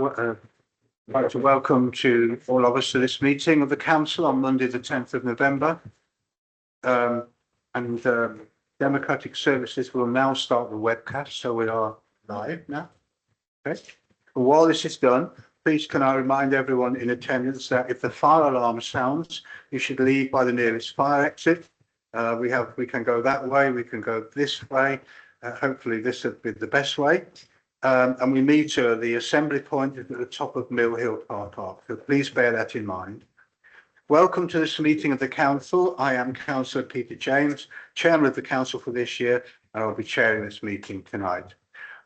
I'd like to welcome to all of us to this meeting of the Council on Monday, the 10th of November. Democratic Services will now start the webcast, so we are live now. Okay. While this is done, please can I remind everyone in attendance that if the fire alarm sounds, you should leave by the nearest fire exit. We can go that way, we can go this way. Hopefully this will be the best way. And we meet the assembly point at the top of Mill Hill Car Park. So please bear that in mind. Welcome to this meeting of the Council. I am Councillor Peter James, Chairman of the Council for this year, and I'll be chairing this meeting tonight.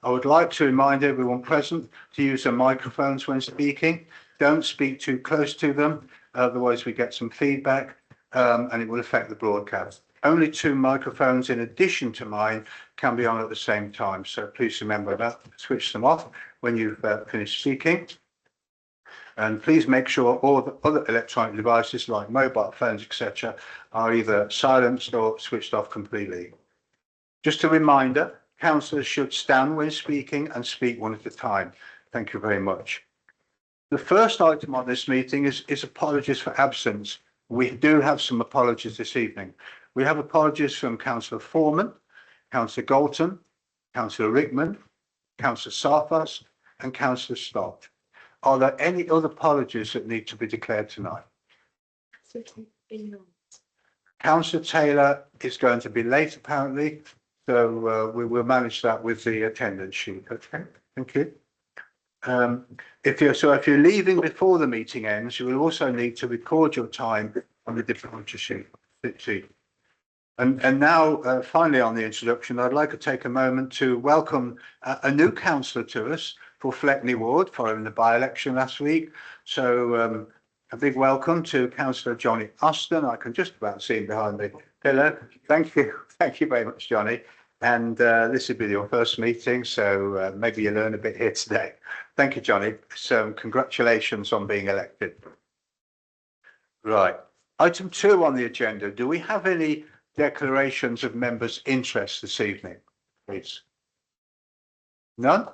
I would like to remind everyone present to use their microphones when speaking. Don't speak too close to them, otherwise we get some feedback and it will affect the broadcast. Only 2 microphones in addition to mine can be on at the same time, so please remember that. Switch them off when you've finished speaking. And please make sure all the other electronic devices like mobile phones, etc., are either silenced or switched off completely. Just a reminder, councillors should stand when speaking and speak one at a time. Thank you very much. The first item on this meeting is apologies for absence. We do have some apologies this evening. We have apologies from Councillor Foreman, Councillor Galton, Councillor Rickman, Councillor Sarfas and Councillor Stott. Are there any other apologies that need to be declared tonight? Councillor Taylor is going to be late apparently, so we will manage that with the attendance sheet. Okay, thank you. If you're leaving before the meeting ends, you will also need to record your time on the departure sheet. And now, finally, on the introduction, I'd like to take a moment to welcome a new councillor to us for Fleckney Ward following the by-election last week. So a big welcome to Councillor Johnny Austin. I can just about see him behind the pillar. Thank you very much, Johnny. And this will be your first meeting, so maybe you learn a bit here today. Thank you, Johnny. So congratulations on being elected. Right. Item 2 on the agenda. Do we have any declarations of members' interest this evening, please? None?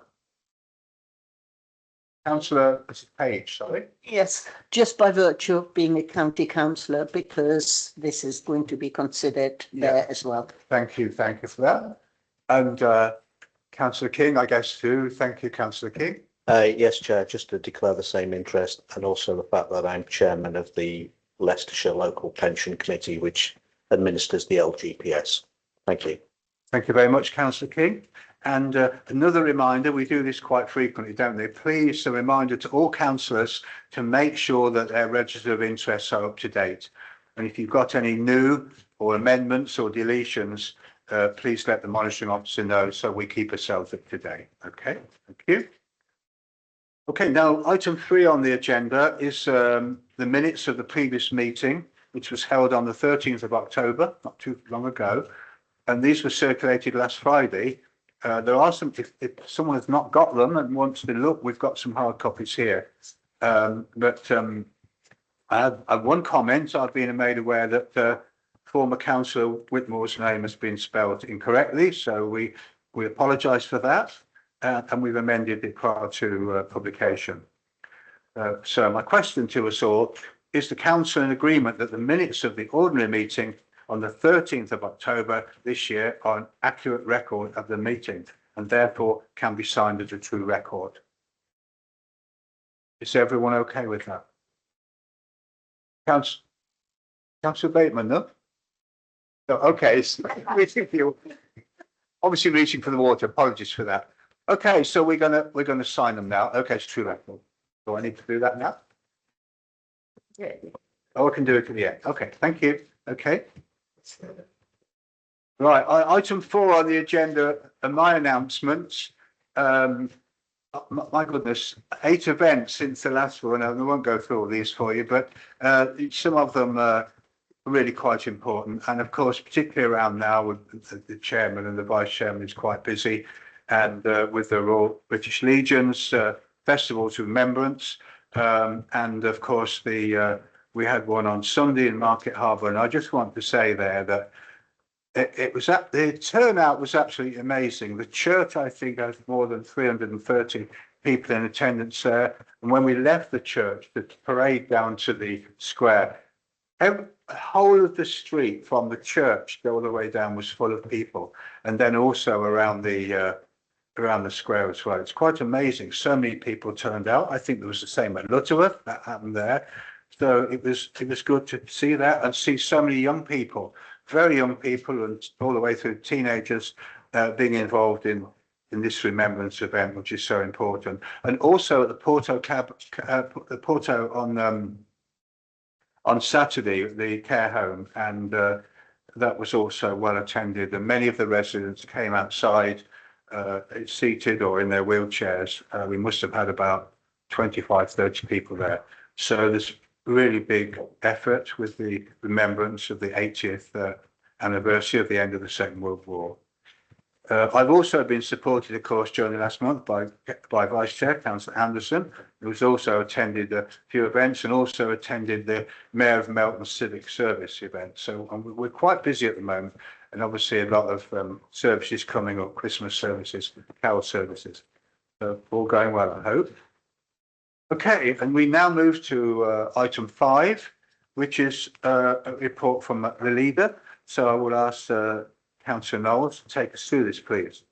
Councillor Page, sorry. Yes, just by virtue of being a county councillor, because this is going to be considered there as well. Thank you for that. And Councillor King, I guess too. Thank you, Councillor King. Yes, Chair, just to declare the same interest, and also the fact that I'm chairman of the Leicestershire Local Pension Committee, which administers the LGPS. Thank you. Thank you very much, Councillor King. And another reminder, we do this quite frequently, don't we? Please, a reminder to all councillors to make sure that their register of interests are up to date. And if you've got any new or amendments or deletions, please let the monitoring officer know so we keep ourselves up to date. Okay, thank you. Okay, now item 3 on the agenda is the minutes of the previous meeting, which was held on the 13th of October, not too long ago. And these were circulated last Friday. There are some, if someone has not got them and wants to look, we've got some hard copies here. I have one comment. I've been made aware that former Councillor Whitmore's name has been spelled incorrectly, so we apologise for that, and we've amended it prior to publication. So my question to us all, is the Council in agreement that the minutes of the ordinary meeting on the 13th of October this year are an accurate record of the meeting and therefore can be signed as a true record? Is everyone okay with that? Councillor Bateman, no? No, okay, obviously reaching for the water. Apologies for that. Okay, so we're gonna sign them now. Okay, it's true record. Do I need to do that now? Yeah. Oh, I can do it at the end. Okay, thank you. Okay. Right, item 4 on the agenda are my announcements. My goodness, 8 events since the last one. I won't go through all these for you, but some of them are really quite important. And of course, particularly around now, with the chairman and the vice chairman is quite busy, and with the Royal British Legions, festivals of remembrance, and of course we had one on Sunday in Market Harbour. And I just want to say there that The turnout was absolutely amazing. The church, I think, has more than 330 people in attendance there. And when we left the church, the parade down to the square, the whole of the street from the church all the way down was full of people. And then also around the square as well. It's quite amazing. So many people turned out. I think there was the same at Lutterworth that happened there. So it was good to see that and see so many young people, very young people, and all the way through teenagers being involved in this remembrance event, which is so important. And also at the Porto on Saturday, the care home, and that was also well attended. And many of the residents came outside, seated or in their wheelchairs. We must have had about 25, 30 people there. So there's really big effort with the remembrance of the 80th anniversary of the end of the Second World War. I've also been supported, of course, during the last month by Vice Chair, Councillor Anderson, who's also attended a few events and also attended the Mayor of Melton Civic Service event. So we're quite busy at the moment, and obviously a lot of services coming up, Christmas services, carol services. So all going well, I hope. Okay, and we now move to item 5, which is a report from the leader. So I will ask Councillor Knowles to take us through this, please.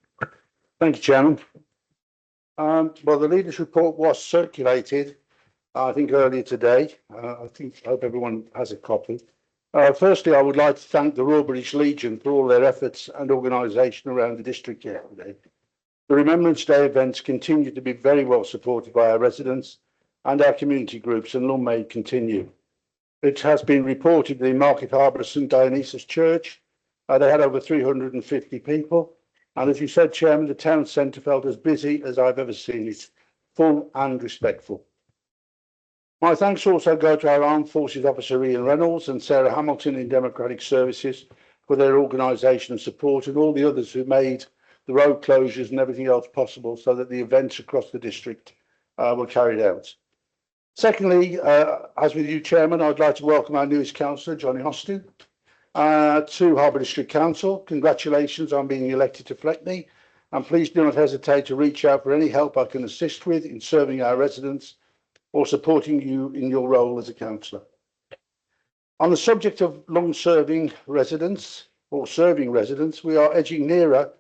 Thank you, Chairman. Well, the leaders' report was circulated, I think, earlier today. I hope everyone has a copy. Firstly, I would like to thank the Royal British Legion for all their efforts and organisation around the district yesterday. The Remembrance Day events continue to be very well supported by our residents and our community groups, and long may it continue. It has been reported that in Market Harbour St Dionysus Church, they had over 350 people. And as you said, Chairman, the town centre felt as busy as I've ever seen it, full and respectful. My thanks also go to our Armed Forces Officer Ian Reynolds and Sarah Hamilton in Democratic Services for their organisation and support, and all the others who made the road closures and everything else possible so that the events across the district were carried out. Secondly, as with you, Chairman, I'd like to welcome our newest councillor, Johnny Austin, to Harbour District Council. Congratulations on being elected to Fleckney, and please do not hesitate to reach out for any help I can assist with in serving our residents or supporting you in your role as a councillor. On the subject of long-serving residents or serving residents, we are edging nearer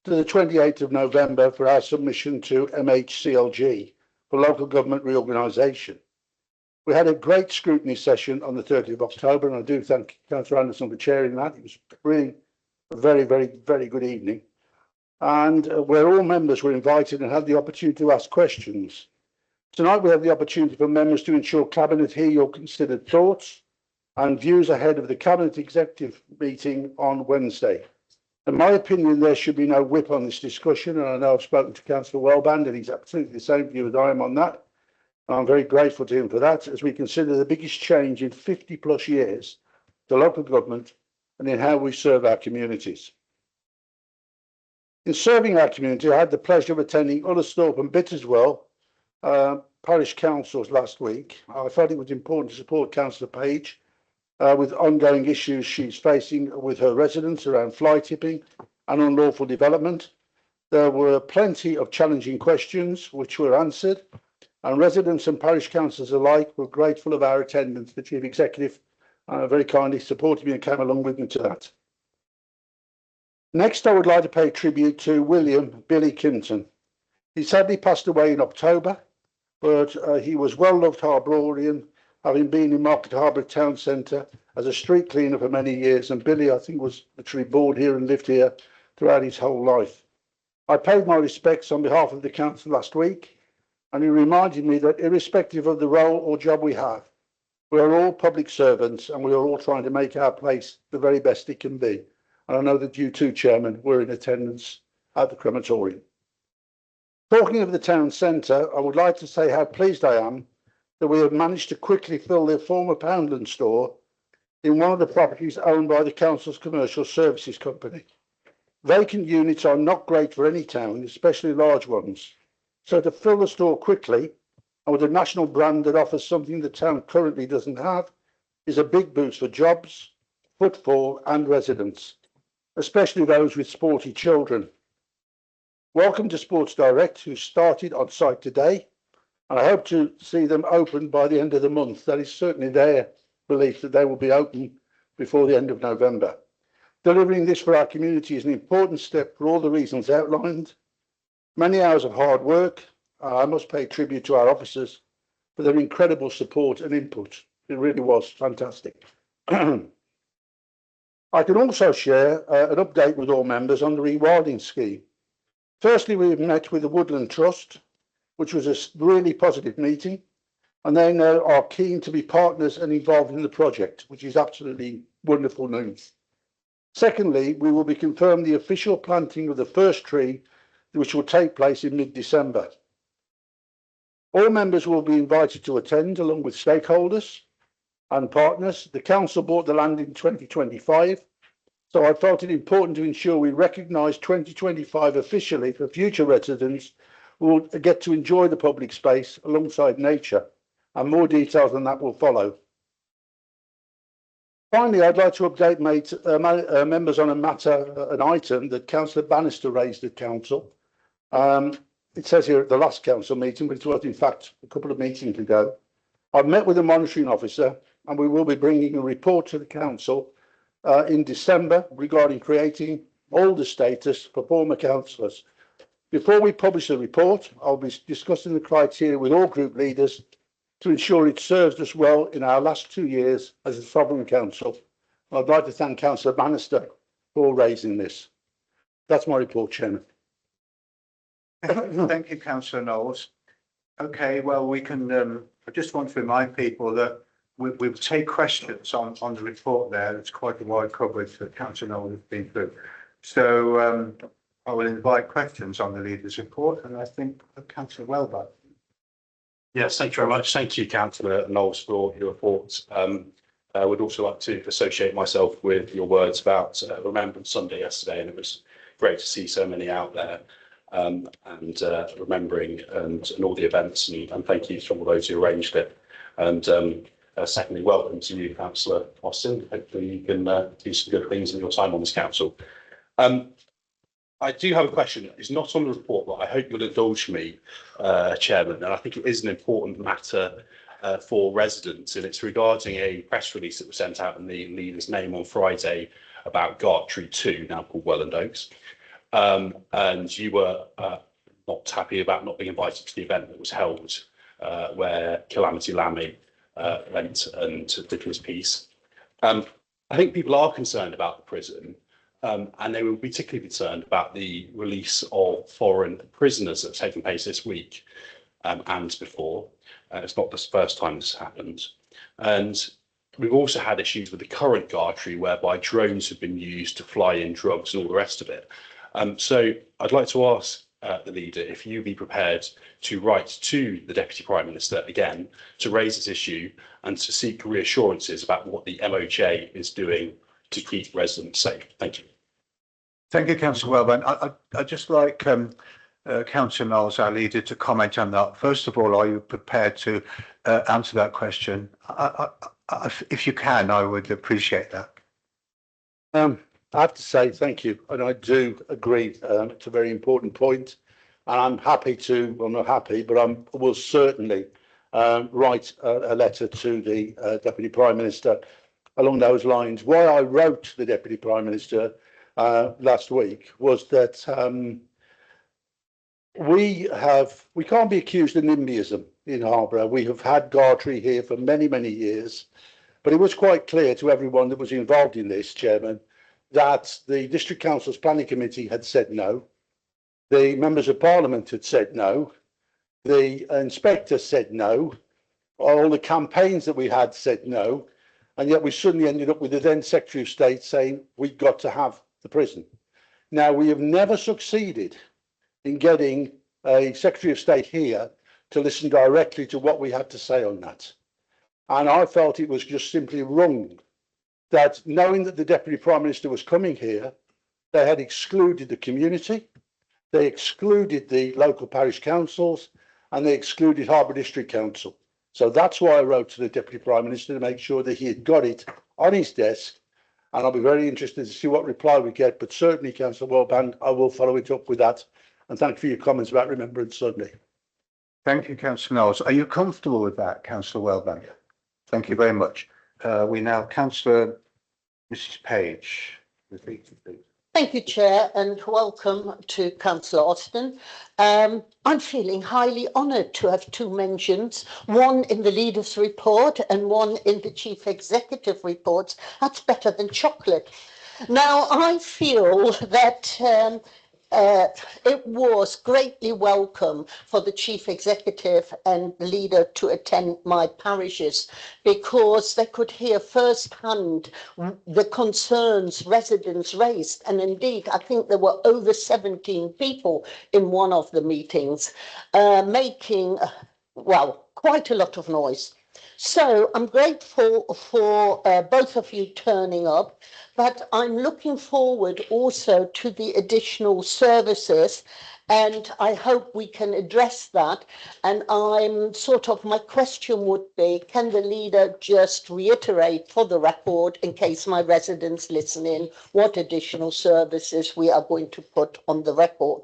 to the 28th of November for our submission to MHCLG for local government reorganisation. We had a great scrutiny session on the 30th of October, and I do thank Councillor Anderson for chairing that. It was really a very, very, very good evening, and where all members were invited and had the opportunity to ask questions. Tonight we have the opportunity for members to ensure Cabinet hear your considered thoughts and views ahead of the Cabinet Executive meeting on Wednesday. In my opinion, there should be no whip on this discussion, and I know I've spoken to Councillor Wellband, and he's absolutely the same view as I am on that. I'm very grateful to him for that, as we consider the biggest change in 50 plus years to local government and in how we serve our communities. In serving our community, I had the pleasure of attending Ullersthorpe and Bitterswell parish councils last week. I felt it was important to support Councillor Page with ongoing issues she's facing with her residents around fly tipping and unlawful development. There were plenty of challenging questions which were answered, and residents and parish councillors alike were grateful of our attendance. The Chief Executive very kindly supported me and came along with me to that. Next, I would like to pay tribute to William Billy Kimpton. He sadly passed away in October, but he was well-loved Harborian, having been in Market Harbour Town Centre as a street cleaner for many years, and Billy, I think, was literally born here and lived here throughout his whole life. I paid my respects on behalf of the council last week, and he reminded me that irrespective of the role or job we have, we are all public servants and we are all trying to make our place the very best it can be. And I know that you too, Chairman, were in attendance at the crematorium. Talking of the town centre, I would like to say how pleased I am that we have managed to quickly fill the former Poundland store in one of the properties owned by the council's commercial services company. Vacant units are not great for any town, especially large ones. So to fill the store quickly and with a national brand that offers something the town currently doesn't have is a big boost for jobs, footfall and residents. especially those with sporty children. Welcome to Sports Direct, who started on site today, and I hope to see them open by the end of the month. That is certainly their belief, that they will be open before the end of November. Delivering this for our community is an important step for all the reasons outlined. Many hours of hard work. I must pay tribute to our officers for their incredible support and input. It really was fantastic. I can also share an update with all members on the rewilding scheme. Firstly, we met with the Woodland Trust, which was a really positive meeting, and they now are keen to be partners and involved in the project, which is absolutely wonderful news. Secondly, we will be confirming the official planting of the first tree, which will take place in mid-December. All members will be invited to attend, along with stakeholders and partners. The council bought the land in 2025, so I felt it important to ensure we recognise 2025 officially for future residents who will get to enjoy the public space alongside nature, and more details on that will follow. Finally, I'd like to update members on an item that Councillor Bannister raised at council. It says here at the last council meeting, but it was in fact a couple of meetings ago. I've met with the monitoring officer, and we will be bringing a report to the council in December regarding creating older status for former councillors. Before we publish the report, I'll be discussing the criteria with all group leaders to ensure it serves us well in our last 2 years as a sovereign council. I'd like to thank Councillor Bannister for raising this. That's my report, Chairman. Thank you, Councillor Knowles. Okay, well, we can, I just want to remind people that we'll take questions on the report there. It's quite a wide coverage that Councillor Knowles has been through. So I will invite questions on the leader's report, and I think Councillor Welbeck. Yes, thank you very much. Thank you, Councillor Knowles, for your report. I would also like to associate myself with your words about Remembrance Sunday yesterday, and it was great to see so many out there and remembering and all the events, and thank you to all those who arranged it. And secondly, welcome to you, Councillor Austin. Hopefully you can do some good things in your time on this council. I do have a question. It's not on the report, but I hope you'll indulge me, Chairman, and I think it is an important matter for residents, and it's regarding a press release that was sent out in the leader's name on Friday about Gartree 2, now called Welland Oaks. And you were not happy about not being invited to the event that was held where Calamity Lammy went and did his piece. I think people are concerned about the prison. And they will be particularly concerned about the release of foreign prisoners that's taken place this week and before. It's not the first time this has happened. And we've also had issues with the current Gartree, whereby drones have been used to fly in drugs and all the rest of it. So I'd like to ask the leader if you'd be prepared to write to the Deputy Prime Minister again to raise this issue and to seek reassurances about what the MOJ is doing to keep residents safe. Thank you. Thank you, Councillor Welbeck. I'd just like Councillor Knowles, our leader, to comment on that. First of all, are you prepared to answer that question? If you can, I would appreciate that. I have to say thank you, and I do agree. It's a very important point, and I'm happy to. Well, not happy, but I will certainly write a letter to the Deputy Prime Minister along those lines. Why I wrote to the Deputy Prime Minister last week was that we can't be accused of NIMBYism in Harborough. We have had Gartree here for many, many years, but it was quite clear to everyone that was involved in this, Chairman, that the District Council's Planning Committee had said no, the Members of Parliament had said no, the Inspector said no, all the campaigns that we had said no, and yet we suddenly ended up with the then Secretary of State saying we've got to have the prison. Now, we have never succeeded in getting a Secretary of State here to listen directly to what we had to say on that. And I felt it was just simply wrong that, knowing that the Deputy Prime Minister was coming here, they had excluded the community, they excluded the local parish councils, and they excluded Harborough District Council. So that's why I wrote to the Deputy Prime Minister, to make sure that he had got it on his desk And I'll be very interested to see what reply we get, but certainly, Councillor Wellband, I will follow it up with that. And thank you for your comments about Remembrance Sunday. Thank you, Councillor Knowles. Are you comfortable with that, Councillor Wellbank? Thank you very much. We now, Councillor Mrs Page. Thank you, Chair, and welcome to Councillor Austin. I'm feeling highly honoured to have two mentions, one in the Leaders' Report and one in the Chief Executive Reports. That's better than chocolate. Now, I feel that it was greatly welcome for the Chief Executive and the leader to attend my parishes because they could hear firsthand the concerns residents raised. And indeed, I think there were over 17 people in one of the meetings making, well, quite a lot of noise. So I'm grateful for both of you turning up, but I'm looking forward also to the additional services, and I hope we can address that. And my question would be, can the leader just reiterate for the record, in case my residents listen in, what additional services we are going to put on the record?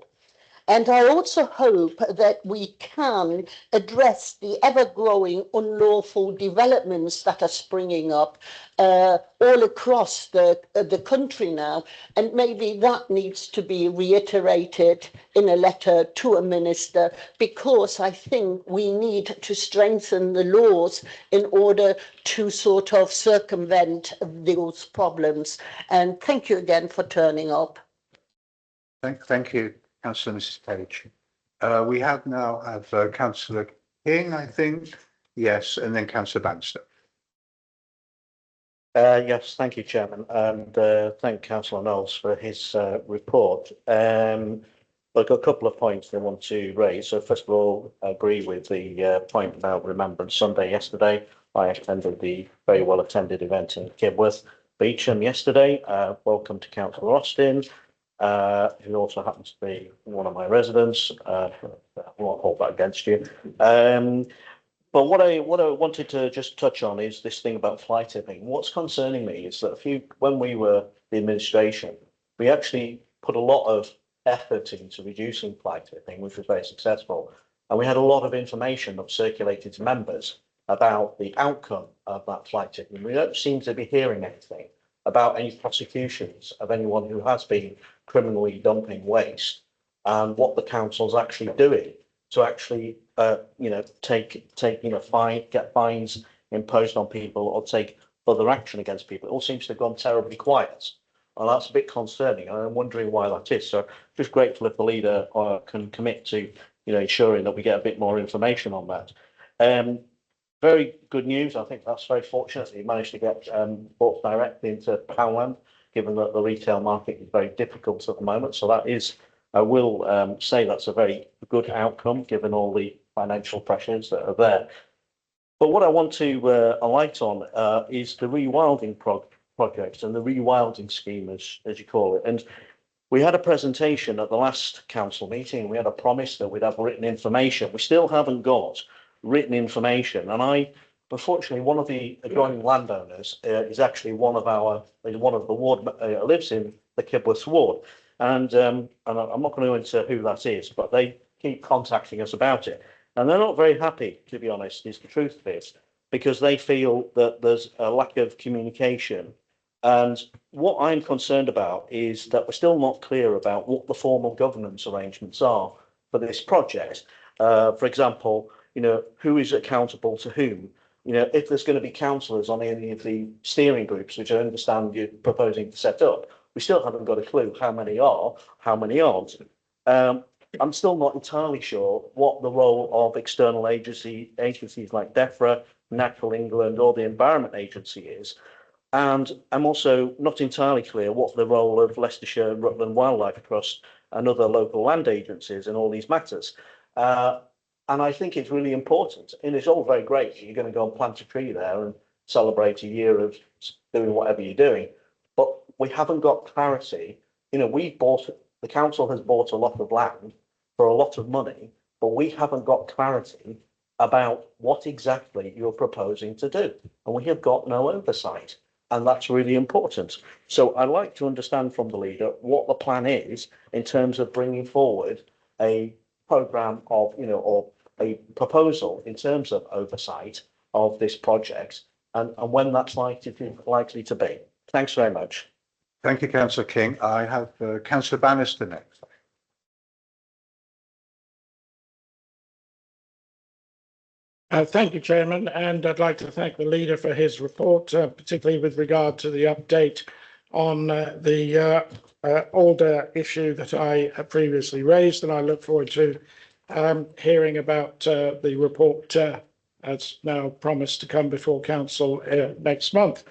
And I also hope that we can address the ever-growing unlawful developments that are springing up all across the country now. And maybe that needs to be reiterated in a letter to a minister, because I think we need to strengthen the laws in order to sort of circumvent those problems. And thank you again for turning up. Thank you, Councillor Mrs Page. We have Councillor King, I think. Yes, and then Councillor Bannister. Yes, thank you, Chairman, and thank Councillor Knowles for his report. I've got a couple of points I want to raise. So first of all, I agree with the point about Remembrance Sunday yesterday. I attended the very well attended event in Kibworth Beecham yesterday. Welcome to Councillor Austin, who also happens to be one of my residents. I won't hold that against you. But what I wanted to just touch on is this thing about fly tipping. What's concerning me is that when we were the administration, we actually put a lot of effort into reducing fly tipping, which was very successful. And we had a lot of information that circulated to members about the outcome of that fly tipping. We don't seem to be hearing anything about any prosecutions of anyone who has been criminally dumping waste and what the council's actually doing to actually get fines imposed on people or take other action against people. It all seems to have gone terribly quiet, and that's a bit concerning, and I'm wondering why that is. So just grateful if the leader can commit to ensuring that we get a bit more information on that. Very good news. I think that's very fortunate that you managed to get bought directly into Poundland, given that the retail market is very difficult at the moment. So that is, I will say that's a very good outcome, given all the financial pressures that are there. But what I want to alight on is the rewilding project and the rewilding scheme, as you call it. And we had a presentation at the last council meeting. We had a promise that we'd have written information. We still haven't got written information. And unfortunately, one of the adjoining landowners is actually one of the ward, lives in the Kibworth ward. And I'm not going to go into who that is, but they keep contacting us about it. And they're not very happy, to be honest, is the truth of it, because they feel that there's a lack of communication. And what I'm concerned about is that we're still not clear about what the formal governance arrangements are for this project. For example, who is accountable to whom? If there's going to be councillors on any of the steering groups, which I understand you're proposing to set up, we still haven't got a clue how many are, how many aren't. I'm still not entirely sure what the role of external agencies like DEFRA, Natural England, or the Environment Agency is. And I'm also not entirely clear what the role of Leicestershire and Rutland Wildlife Trust and other local land agencies in all these matters. And I think it's really important. And it's all very great. You're going to go and plant a tree there and celebrate a year of doing whatever you're doing. But we haven't got clarity. The council has bought a lot of land for a lot of money, but we haven't got clarity about what exactly you're proposing to do. And we have got no oversight. And that's really important. So I'd like to understand from the leader what the plan is in terms of bringing forward a programme of, or a proposal in terms of oversight of this project and when that's likely to be. Thanks very much. Thank you, Councillor King. I have Councillor Bannister next. Thank you, Chairman, and I'd like to thank the leader for his report, particularly with regard to the update on the Alder issue that I had previously raised, and I look forward to hearing about the report as now promised to come before Council next month.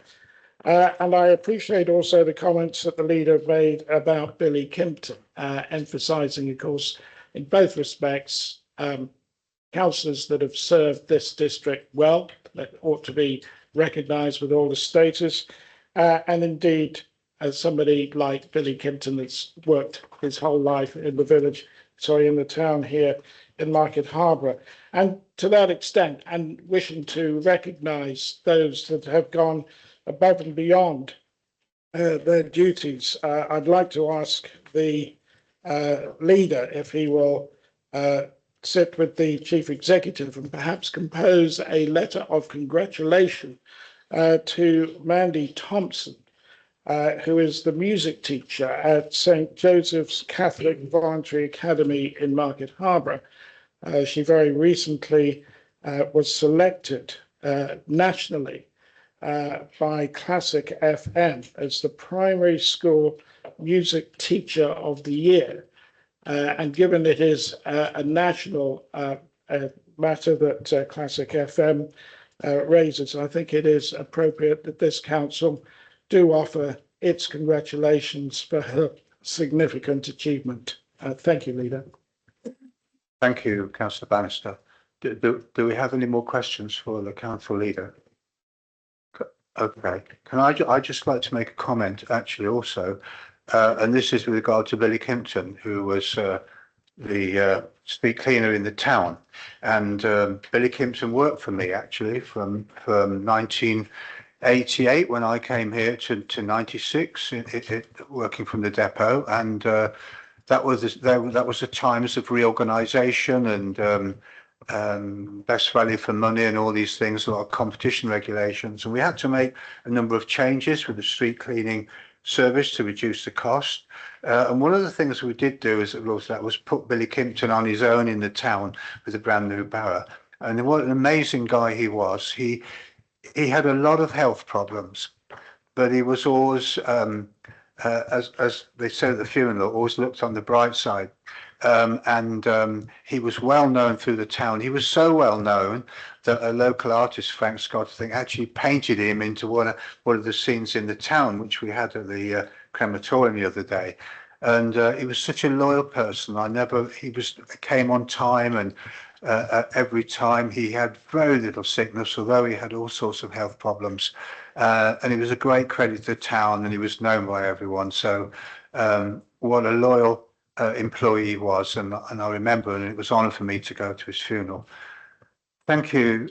And I appreciate also the comments that the leader made about Billy Kimpton, emphasising, of course, in both respects, councillors that have served this district well, that ought to be recognised with all the status, and indeed, as somebody like Billy Kimpton that's worked his whole life in the village, in the town here in Market Harborough. And to that extent, and wishing to recognise those that have gone above and beyond their duties, I'd like to ask the leader if he will sit with the chief executive and perhaps compose a letter of congratulation to Mandy Thompson, who is the music teacher at St. Joseph's Catholic Voluntary Academy in Market Harborough. She very recently was selected nationally by Classic FM as the primary school music teacher of the year. And given it is a national matter that Classic FM raises, I think it is appropriate that this council do offer its congratulations for her significant achievement. Thank you, Leader. Thank you, Councillor Bannister. Do we have any more questions for the council leader? Okay. Can I just like to make a comment actually also, and this is with regard to Billy Kimpton, who was the street cleaner in the town. And Billy Kimpton worked for me actually from 1988 when I came here to 96, working from the depot. And that was the times of reorganisation and best value for money and all these things, a lot of competition regulations. And we had to make a number of changes with the street cleaning service to reduce the cost. And one of the things we did do was put Billy Kimpton on his own in the town with a brand new barrow. And what an amazing guy he was. He had a lot of health problems, but he was always, as they said at the funeral, always looked on the bright side. He was well known through the town. He was so well known that a local artist, Frank Scott, I think, actually painted him into one of the scenes in the town, which we had at the crematorium the other day. And he was such a loyal person. He came on time, and every time he had very little sickness, although he had all sorts of health problems. And he was a great credit to the town, and he was known by everyone. So what a loyal employee he was, and I remember, and it was an honour for me to go to his funeral. Thank you,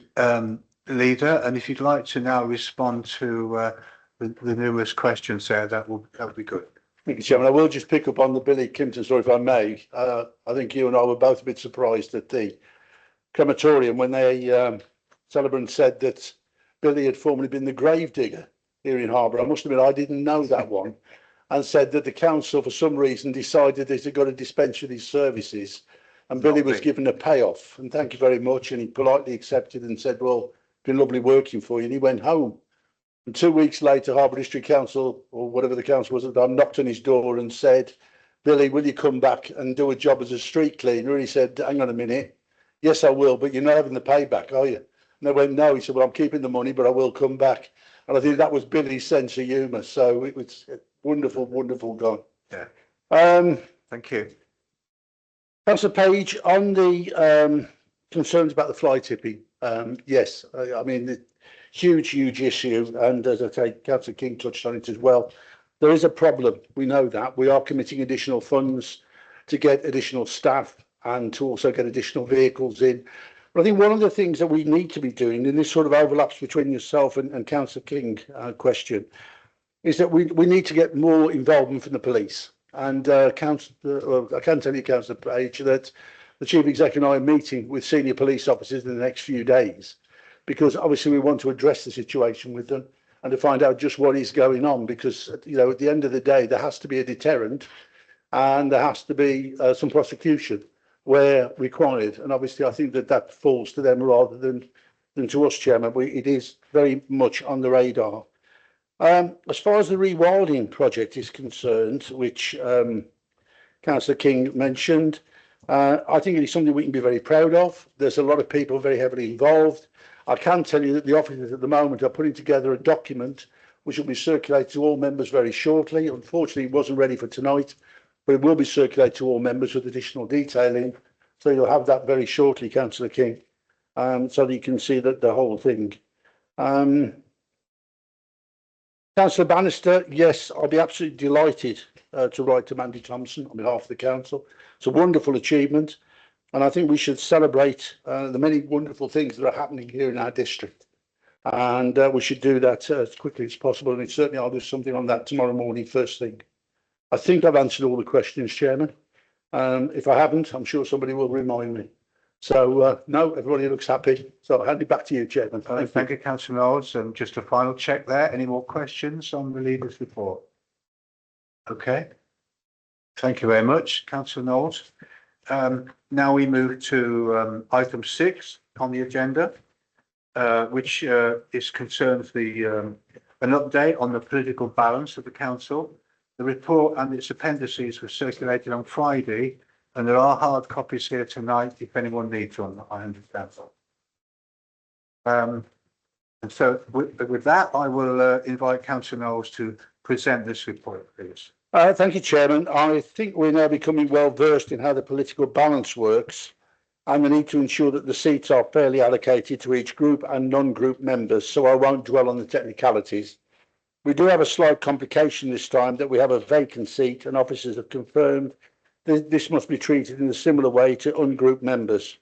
Leader. And if you'd like to now respond to the numerous questions there, that would be good. Thank you, Chairman. I will just pick up on the Billy Kimpton story, if I may. I think you and I were both a bit surprised at the crematorium when they celebrant said that Billy had formerly been the gravedigger here in Harborough. I must admit, I didn't know that one, and said that the council, for some reason, decided that he'd got to dispense with his services, and Billy was given a payoff. And thank you very much. And he politely accepted and said, well, it's been lovely working for you. And he went home. And 2 weeks later, Harborough District Council, or whatever the council was at the time, knocked on his door and said, Billy, will you come back and do a job as a street cleaner? And he said, hang on a minute. Yes, I will, but you're not having the payback, are you? And they went, no. He said, well, I'm keeping the money, but I will come back. And I think that was Billy's sense of humour. So it was wonderful, wonderful guy. Yeah. Thank you. Councillor Page, on the concerns about the fly tipping, yes, I mean, the huge issue. And as I say, Councillor King touched on it as well. There is a problem. We know that. We are committing additional funds to get additional staff and to also get additional vehicles in. But I think one of the things that we need to be doing, and this sort of overlaps between yourself and Councillor King question, is that we need to get more involvement from the police. And I can tell you, Councillor Page, that the Chief Executive and I are meeting with senior police officers in the next few days, because obviously we want to address the situation with them and to find out just what is going on, because, you know, at the end of the day, there has to be a deterrent and there has to be some prosecution where required. And obviously, I think that that falls to them rather than to us, Chairman. It is very much on the radar. As far as the rewilding project is concerned, which Councillor King mentioned, I think it is something we can be very proud of. There's a lot of people very heavily involved. I can tell you that the officers at the moment are putting together a document which will be circulated to all members very shortly. Unfortunately, it wasn't ready for tonight, but it will be circulated to all members with additional detailing. So you'll have that very shortly, Councillor King, so that you can see that the whole thing. Councillor Bannister, yes, I'll be absolutely delighted to write to Mandy Thompson on behalf of the council. It's a wonderful achievement, and I think we should celebrate the many wonderful things that are happening here in our district. And we should do that as quickly as possible, and certainly I'll do something on that tomorrow morning, first thing. I think I've answered all the questions, Chairman. If I haven't, I'm sure somebody will remind me. So, no, everybody looks happy. So I'll hand it back to you, Chairman. Thank you, Councillor Knowles. And just a final check there. Any more questions on the leader's report? Okay. Thank you very much, Councillor Knowles. Now we move to item 6 on the agenda, which concerns an update on the political balance of the council. The report and its appendices were circulated on Friday, and there are hard copies here tonight if anyone needs one, I understand. And so with that, I will invite Councillor Knowles to present this report, please. Thank you, Chairman. I think we're now becoming well versed in how the political balance works, and the need to ensure that the seats are fairly allocated to each group and non-group members, so I won't dwell on the technicalities. We do have a slight complication this time, that we have a vacant seat, and officers have confirmed that this must be treated in a similar way to ungrouped members.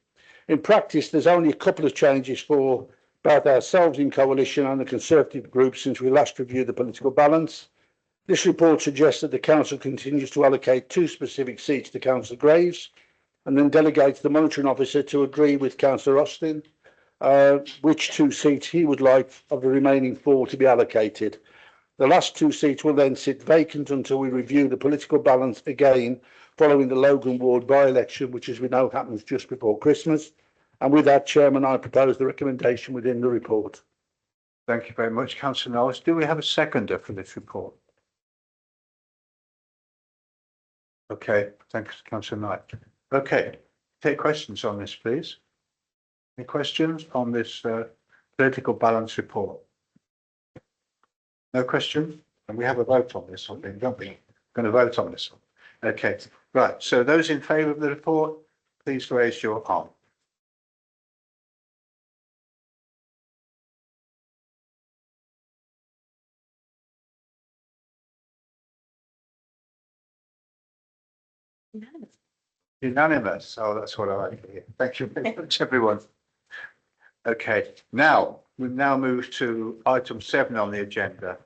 In practice, there's only a couple of changes for both ourselves in coalition and the Conservative group since we last reviewed the political balance. This report suggests that the council continues to allocate 2 specific seats to Councillor Graves, and then delegates the monitoring officer to agree with Councillor Austin which 2 seats he would like of the remaining 4 to be allocated. The last 2 seats will then sit vacant until we review the political balance again following the Logan Ward by-election, which, as we know, happens just before Christmas. And with that, Chairman, I propose the recommendation within the report. Thank you very much, Councillor Knowles. Do we have a seconder for this report? Okay, thanks, Councillor Knight. Okay, take questions on this, please. Any questions on this political balance report? No question? And we have a vote on this one, don't we? Going to vote on this one. Okay, right. So those in favour of the report, please raise your arm. Unanimous. Oh, that's what I like to hear. Thank you very much, everyone. Okay, now we've moved to item 7 on the agenda.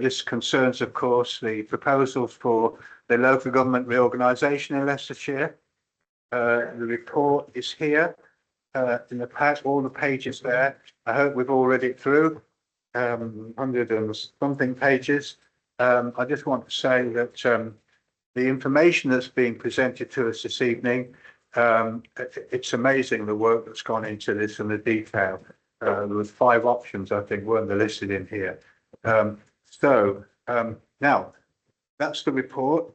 This concerns, of course, the proposals for the local government reorganisation in Leicestershire. The report is here in the pack, all the pages there. I hope we've all read it through, 100 and something pages. I just want to say that the information that's being presented to us this evening, it's amazing the work that's gone into this and the detail. There was 5 options, I think, weren't listed in here. Now that's the report.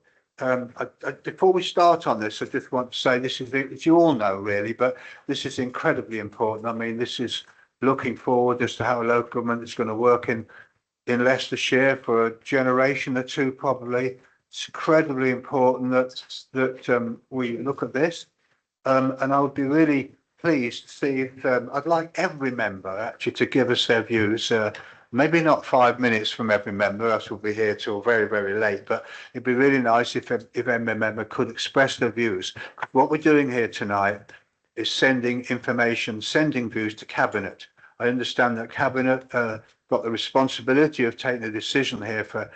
Before we start on this, I just want to say this is, as you all know, really, but this is incredibly important. I mean, this is looking forward as to how local government is going to work in Leicestershire for a generation or 2, probably. It's incredibly important that we look at this, and I would be really pleased to see if I'd like every member actually to give us their views. Maybe not 5 minutes from every member, else we'll be here till very, very late. But it'd be really nice if every member could express their views. What we're doing here tonight is sending information, sending views to Cabinet. I understand that Cabinet got the responsibility of taking a decision here for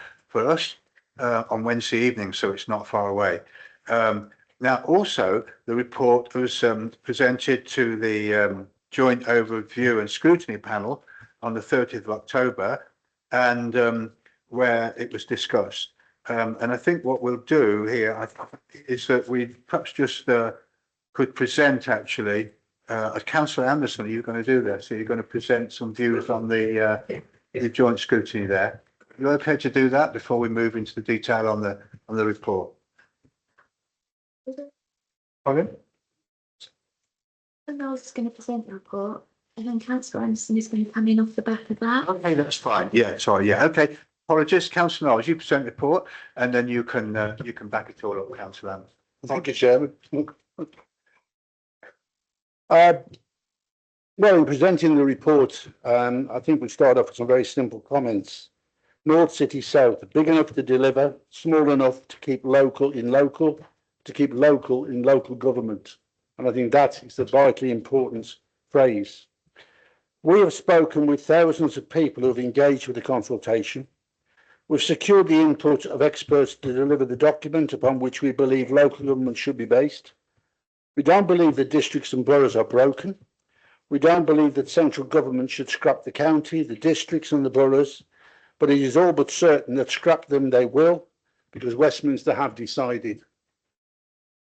us on Wednesday evening, so it's not far away. Now, also, the report was presented to the Joint Overview and Scrutiny Panel on the 30th of October, and where it was discussed. And I think what we'll do here is that we perhaps just could present actually, Councillor Anderson, are you going to do this? So you're going to present some views on the joint scrutiny there. Are you okay to do that before we move into the detail on the report? Pardon? Knowles is going to present the report, and then Councillor Anderson is going to come in off the back of that. Okay, that's fine. Yeah, sorry. Yeah, okay. Apologies, Councillor Knowles, you present the report, and then you can back it all up, Councillor Anderson. Thank you, Chairman. Well, in presenting the report, I think we start off with some very simple comments. North City South, big enough to deliver, small enough to keep local in local, to keep local in local government. And I think that is the vitally important phrase. We have spoken with thousands of people who have engaged with the consultation. We've secured the input of experts to deliver the document upon which we believe local government should be based. We don't believe that districts and boroughs are broken. We don't believe that central government should scrap the county, the districts and the boroughs, but it is all but certain that scrap them they will, because Westminster have decided.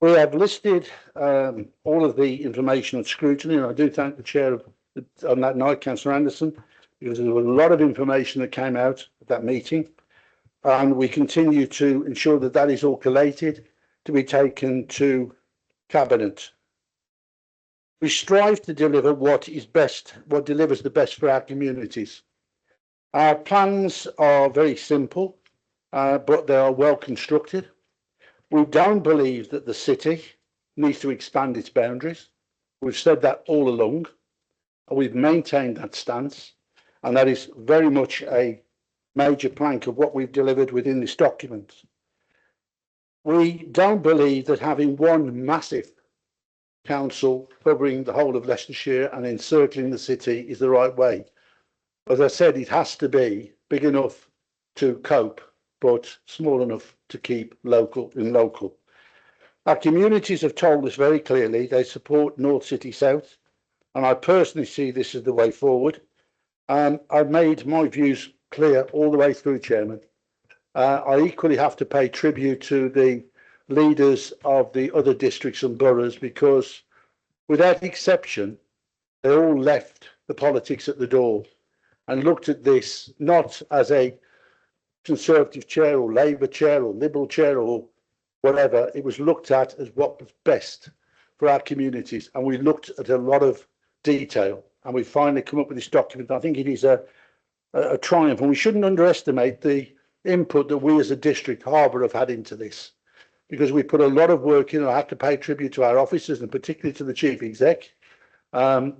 We have listed all of the information and scrutiny, and I do thank the chair on that night, Councillor Anderson, because there was a lot of information that came out at that meeting, and we continue to ensure that that is all collated to be taken to Cabinet. We strive to deliver what is best, what delivers the best for our communities. Our plans are very simple, but they are well constructed. We don't believe that the city needs to expand its boundaries. We've said that all along, and we've maintained that stance, and that is very much a major plank of what we've delivered within this document. We don't believe that having one massive council covering the whole of Leicestershire and encircling the city is the right way. As I said, it has to be big enough to cope, but small enough to keep local in local. Our communities have told us very clearly they support North City South, and I personally see this as the way forward. I've made my views clear all the way through, Chairman. I equally have to pay tribute to the leaders of the other districts and boroughs, because without exception, they all left the politics at the door and looked at this not as a Conservative chair or Labour chair or Liberal chair or whatever. It was looked at as what was best for our communities, and we looked at a lot of detail, and we finally come up with this document. I think it is a triumph, and we shouldn't underestimate the input that we as a district harbour have had into this, because we put a lot of work in. I have to pay tribute to our officers, and particularly to the chief exec,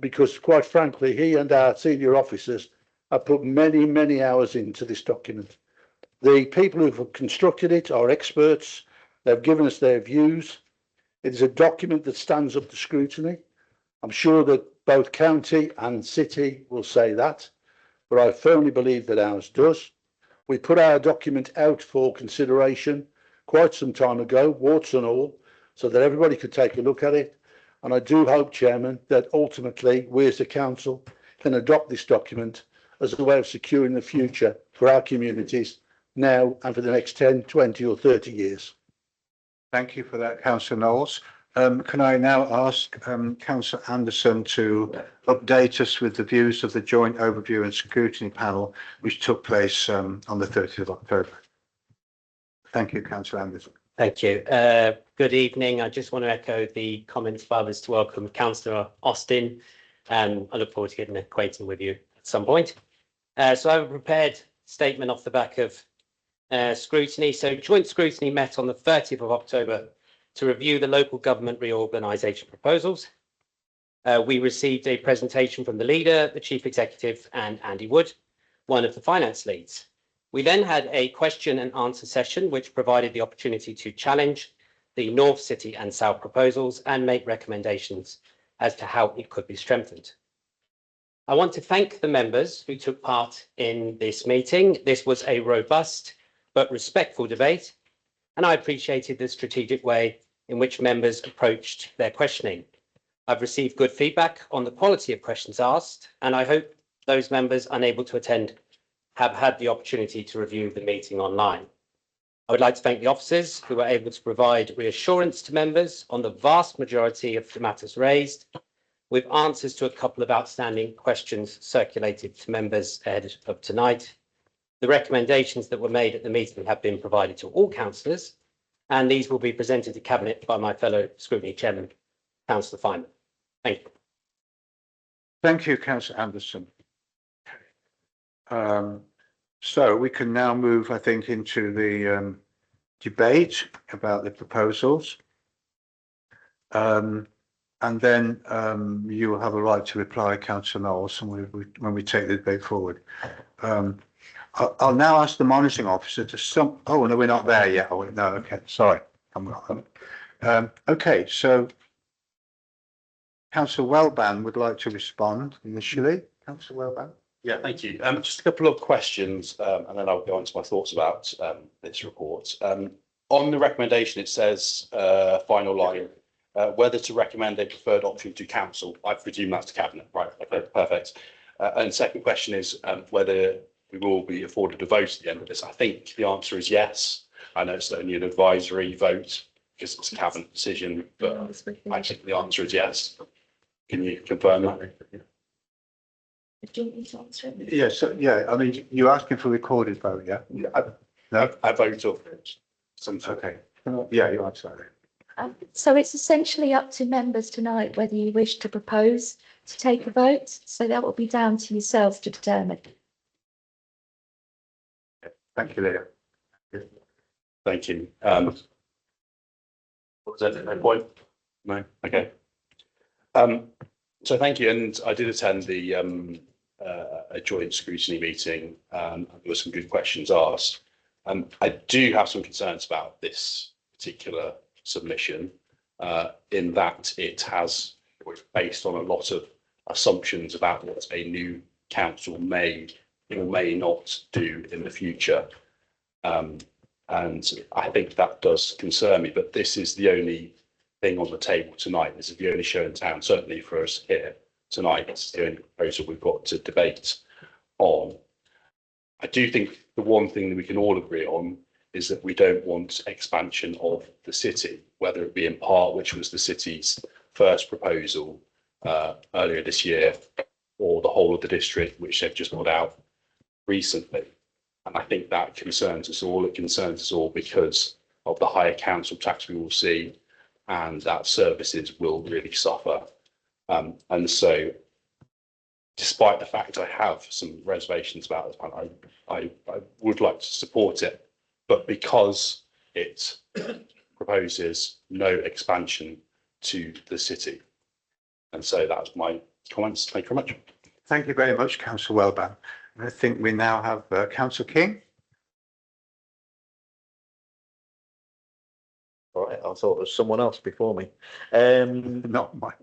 because quite frankly, he and our senior officers have put many, many hours into this document. The people who have constructed it are experts. They've given us their views. It is a document that stands up to scrutiny. I'm sure that both county and city will say that, but I firmly believe that ours does. We put our document out for consideration quite some time ago, warts and all, so that everybody could take a look at it. And I do hope, Chairman, that ultimately we as a council can adopt this document as a way of securing the future for our communities now and for the next 10, 20 or 30 years. Thank you for that, Councillor Knowles. Can I now ask Councillor Anderson to update us with the views of the Joint Overview and Scrutiny Panel, which took place on the 30th of October? Thank you, Councillor Anderson. Thank you. Good evening. I just want to echo the comments of others to welcome Councillor Austin. I look forward to getting acquainted with you at some point. So I have a prepared statement off the back of scrutiny. So joint scrutiny met on the 30th of October to review the local government reorganisation proposals. We received a presentation from the leader, the chief executive, and Andy Wood, one of the finance leads. We then had a question and answer session, which provided the opportunity to challenge the North City and South proposals and make recommendations as to how it could be strengthened. I want to thank the members who took part in this meeting. This was a robust but respectful debate, and I appreciated the strategic way in which members approached their questioning. I've received good feedback on the quality of questions asked, and I hope those members unable to attend have had the opportunity to review the meeting online. I would like to thank the officers who were able to provide reassurance to members on the vast majority of the matters raised, with answers to a couple of outstanding questions circulated to members ahead of tonight. The recommendations that were made at the meeting have been provided to all councillors, and these will be presented to Cabinet by my fellow scrutiny chairman, Councillor Fineman. Thank you. Thank you, Councillor Anderson. So we can now move, I think, into the debate about the proposals. And then you will have a right to reply, Councillor Knowles, when we take the debate forward. I'll now ask the monitoring officer to oh, no, we're not there yet. Oh, no, okay, sorry. Okay, so Councillor Wellban would like to respond initially. Councillor Wellban. Yeah, thank you. Just a couple of questions, and then I'll go on to my thoughts about this report. On the recommendation, it says, final line, whether to recommend a preferred option to council. I presume that's to cabinet, right? Okay, perfect. And second question is whether we will be afforded a vote at the end of this. I think the answer is yes. I know it's only an advisory vote because it's a cabinet decision, but I think the answer is yes. Can you confirm that? Do you want me to answer it? Yes, yeah, I mean, you're asking for recorded vote, yeah? No? I vote of some. Okay, yeah, you answer that. So it's essentially up to members tonight whether you wish to propose to take a vote. So that will be down to yourselves to determine. Thank you, Leah. Thank you. Was that no point? No. Okay. So thank you, and I did attend the a joint scrutiny meeting. There were some good questions asked. I do have some concerns about this particular submission, in that it was based on a lot of assumptions about what a new council may or may not do in the future. And I think that does concern me, but this is the only thing on the table tonight. This is the only show in town, certainly for us here tonight. It's the only proposal we've got to debate on. I do think the one thing that we can all agree on is that we don't want expansion of the city, whether it be in part, which was the city's first proposal earlier this year, or the whole of the district, which they've just put out recently. And I think that concerns us all. It concerns us all because of the higher council tax we will see, and that services will really suffer. And so, despite the fact I have some reservations about it, I would like to support it, but because it proposes no expansion to the city. And so that's my comments. Thank you very much. Thank you very much, Councillor Wellban. I think we now have Councillor King. All right, I thought there was someone else before me. Not mine.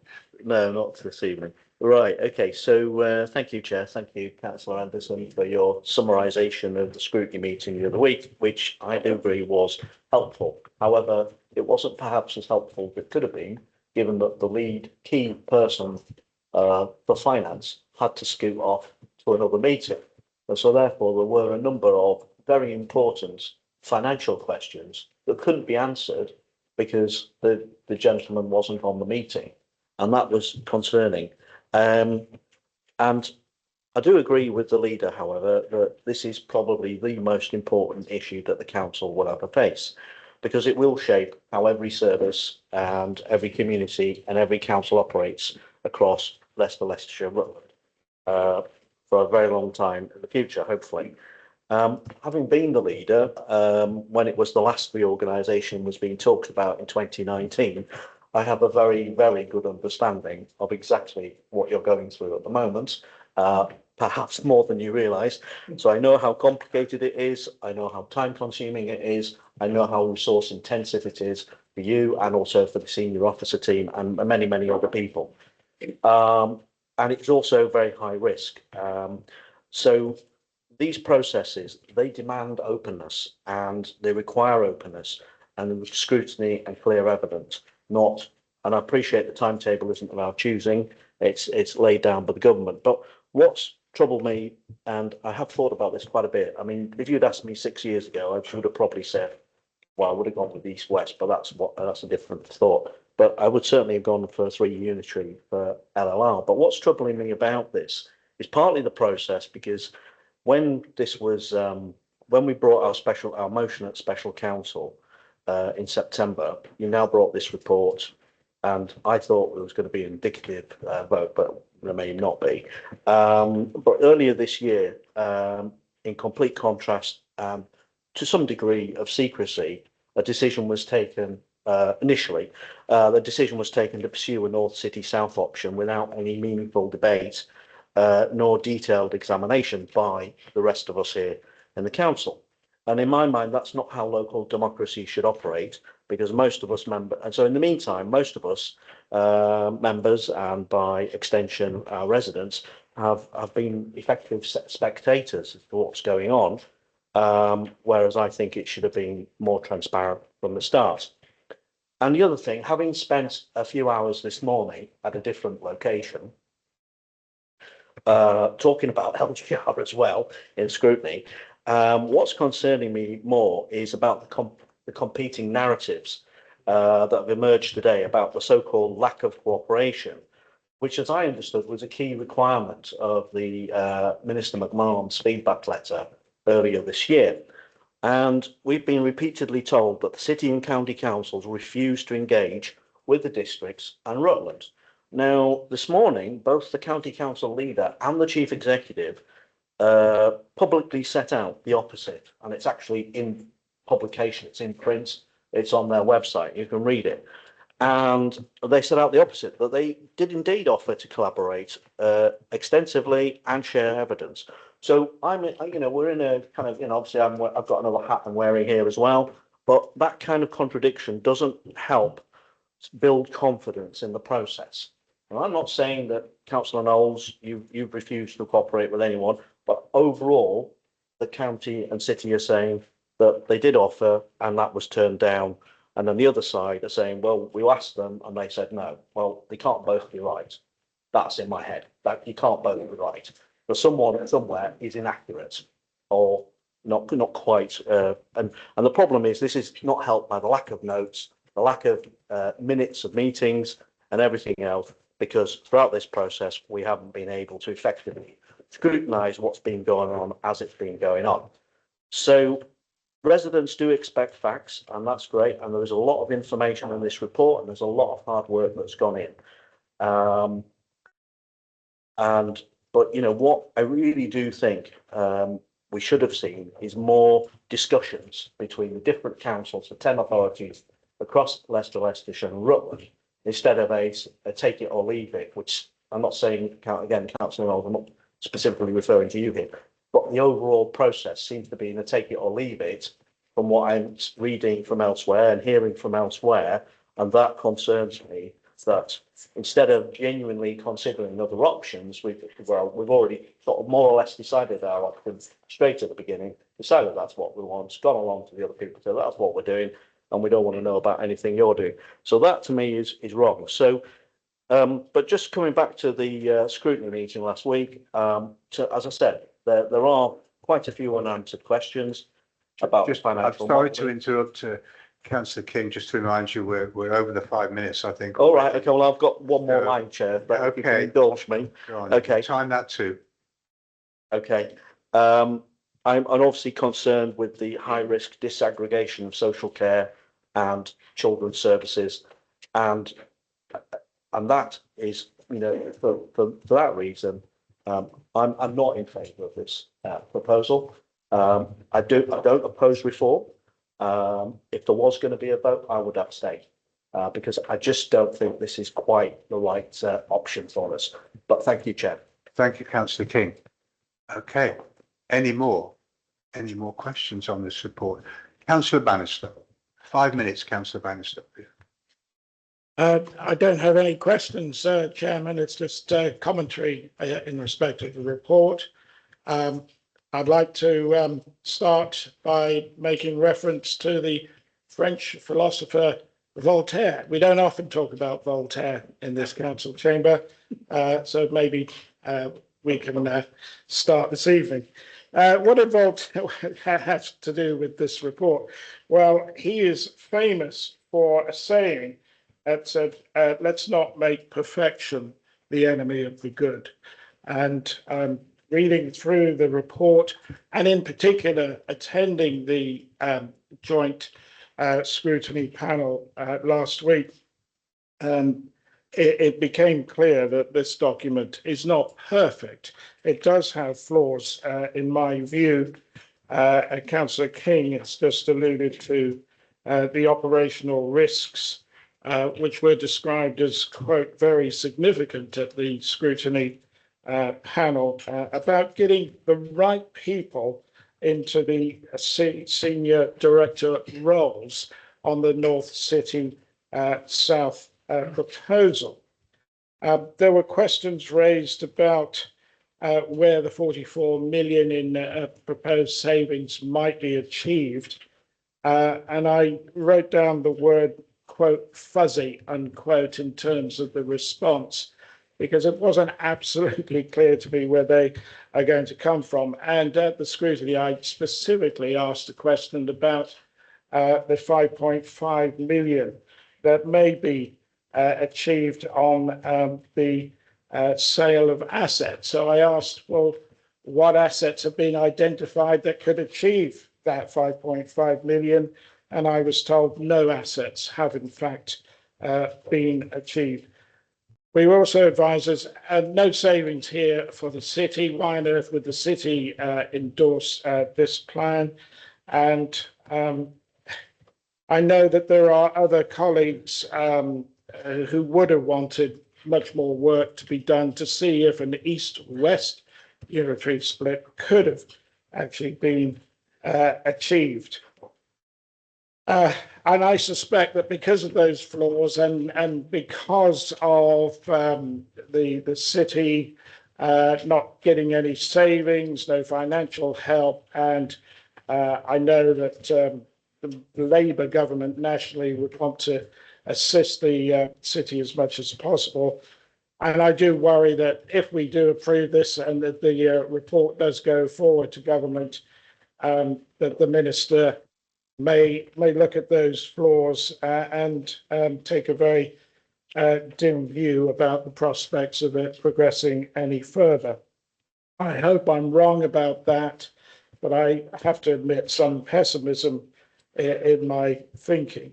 No, not this evening. Right, okay, so thank you, Chair. Thank you, Councillor Anderson, for your summarisation of the scrutiny meeting the other week, which I do agree was helpful. However, it wasn't perhaps as helpful as it could have been, given that the lead key person for finance had to scoot off to another meeting. And so therefore, there were a number of very important financial questions that couldn't be answered because the gentleman wasn't on the meeting. And that was concerning. And I do agree with the leader, however, that this is probably the most important issue that the council will ever face, because it will shape how every service and every community and every council operates across Leicester, Leicestershire, Rutland, for a very long time in the future, hopefully. Having been the leader, when it was the last reorganisation was being talked about in 2019, I have a very, very good understanding of exactly what you're going through at the moment, perhaps more than you realise. So I know how complicated it is. I know how time consuming it is. I know how resource intensive it is for you and also for the senior officer team and many, many other people. And it's also very high risk. So these processes, they demand openness and they require openness and scrutiny and clear evidence, not, and I appreciate the timetable isn't of our choosing, it's laid down by the government. But what's troubled me, and I have thought about this quite a bit. I mean, if you'd asked me 6 years ago, I would have probably said, well, I would have gone with East West, but that's a different thought. But I would certainly have gone for 3 unitary for LLR. But what's troubling me about this is partly the process, because when this was when we brought our motion at special council in September, you now brought this report, and I thought it was going to be an indicative vote, but it may not be. But earlier this year, in complete contrast to some degree of secrecy, a decision was taken initially. The decision was taken to pursue a North City South option without any meaningful debate nor detailed examination by the rest of us here in the council. And in my mind, that's not how local democracy should operate, because most of us and so in the meantime, most of us members, and by extension our residents, have been effective spectators of what's going on, whereas I think it should have been more transparent from the start. And the other thing, having spent a few hours this morning at a different location, talking about LGR as well in scrutiny, what's concerning me more is about the competing narratives that have emerged today about the so-called lack of cooperation, which, as I understood, was a key requirement of the Minister McMahon's feedback letter earlier this year. And we've been repeatedly told that the city and county councils refuse to engage with the districts and Rutland. Now, this morning, both the county council leader and the chief executive publicly set out the opposite, and it's actually in publication, it's in print, it's on their website, you can read it. And they set out the opposite, that they did indeed offer to collaborate extensively and share evidence. So we're in a kind of, obviously I've got another hat I'm wearing here as well, but that kind of contradiction doesn't help build confidence in the process. And I'm not saying that Councillor Knowles, you've refused to cooperate with anyone, but overall, the county and city are saying that they did offer and that was turned down. And then the other side are saying, well, we asked them and they said no. Well, they can't both be right. That's in my head. That you can't both be right. But someone somewhere is inaccurate or not quite. And the problem is this is not helped by the lack of notes, the lack of minutes of meetings and everything else, because throughout this process, we haven't been able to effectively scrutinise what's been going on as it's been going on. So residents do expect facts, and that's great. And there's a lot of information in this report, and there's a lot of hard work that's gone in. But what I really do think we should have seen is more discussions between the different councils, the 10 authorities across Leicester, Leicestershire and Rutland, instead of a take it or leave it, which I'm not saying, again, Councillor Knowles, I'm not specifically referring to you here, but the overall process seems to be in a take it or leave it from what I'm reading from elsewhere and hearing from elsewhere. And that concerns me, that instead of genuinely considering other options, we've already sort of more or less decided our options straight at the beginning, decided that's what we want, gone along to the other people, so that's what we're doing, and we don't want to know about anything you're doing. So that to me is wrong. So, but just coming back to the scrutiny meeting last week, as I said, there are quite a few unanswered questions about financial. I'm sorry to interrupt, Councillor King. Just to remind you, we're over the 5 minutes, I think. All right. Okay. Well, I've got one more line, Chair. But okay. You can indulge me. Go on. Okay. Time that too. Okay. I'm obviously concerned with the high risk disaggregation of social care and children's services, and that is, for that reason, I'm not in favour of this proposal. I don't oppose reform. If there was going to be a vote, I would abstain because I just don't think this is quite the right option for us. But thank you, Chair. Thank you, Councillor King. Okay. Any more questions on this report? Councillor Bannister. 5 minutes, Councillor Bannister. I don't have any questions, Chairman. It's just commentary in respect of the report. I'd like to start by making reference to the French philosopher Voltaire. We don't often talk about Voltaire in this council chamber, so maybe we can start this evening. What did Voltaire have to do with this report? Well, he is famous for a saying that said, let's not make perfection the enemy of the good. And reading through the report, and in particular attending the joint scrutiny panel last week, it became clear that this document is not perfect. It does have flaws, in my view. Councillor King has just alluded to the operational risks, which were described as, quote, very significant at the scrutiny panel, about getting the right people into the senior director roles on the North City South proposal. There were questions raised about where the 44 million in proposed savings might be achieved. And I wrote down the word, quote, fuzzy, unquote, in terms of the response, because it wasn't absolutely clear to me where they are going to come from. And at the scrutiny, I specifically asked a question about the 5.5 million that may be achieved on the sale of assets. So I asked, well, what assets have been identified that could achieve that 5.5 million? And I was told no assets have in fact been achieved. We were also advised there's no savings here for the city. Why on earth would the city endorse this plan? And I know that there are other colleagues who would have wanted much more work to be done to see if an east-west unitary split could have actually been achieved. And I suspect that because of those flaws and because of the city not getting any savings, no financial help, and I know that the Labour government nationally would want to assist the city as much as possible. And I do worry that if we do approve this and that the report does go forward to government, that the minister may look at those flaws and take a very dim view about the prospects of it progressing any further. I hope I'm wrong about that, but I have to admit some pessimism in my thinking.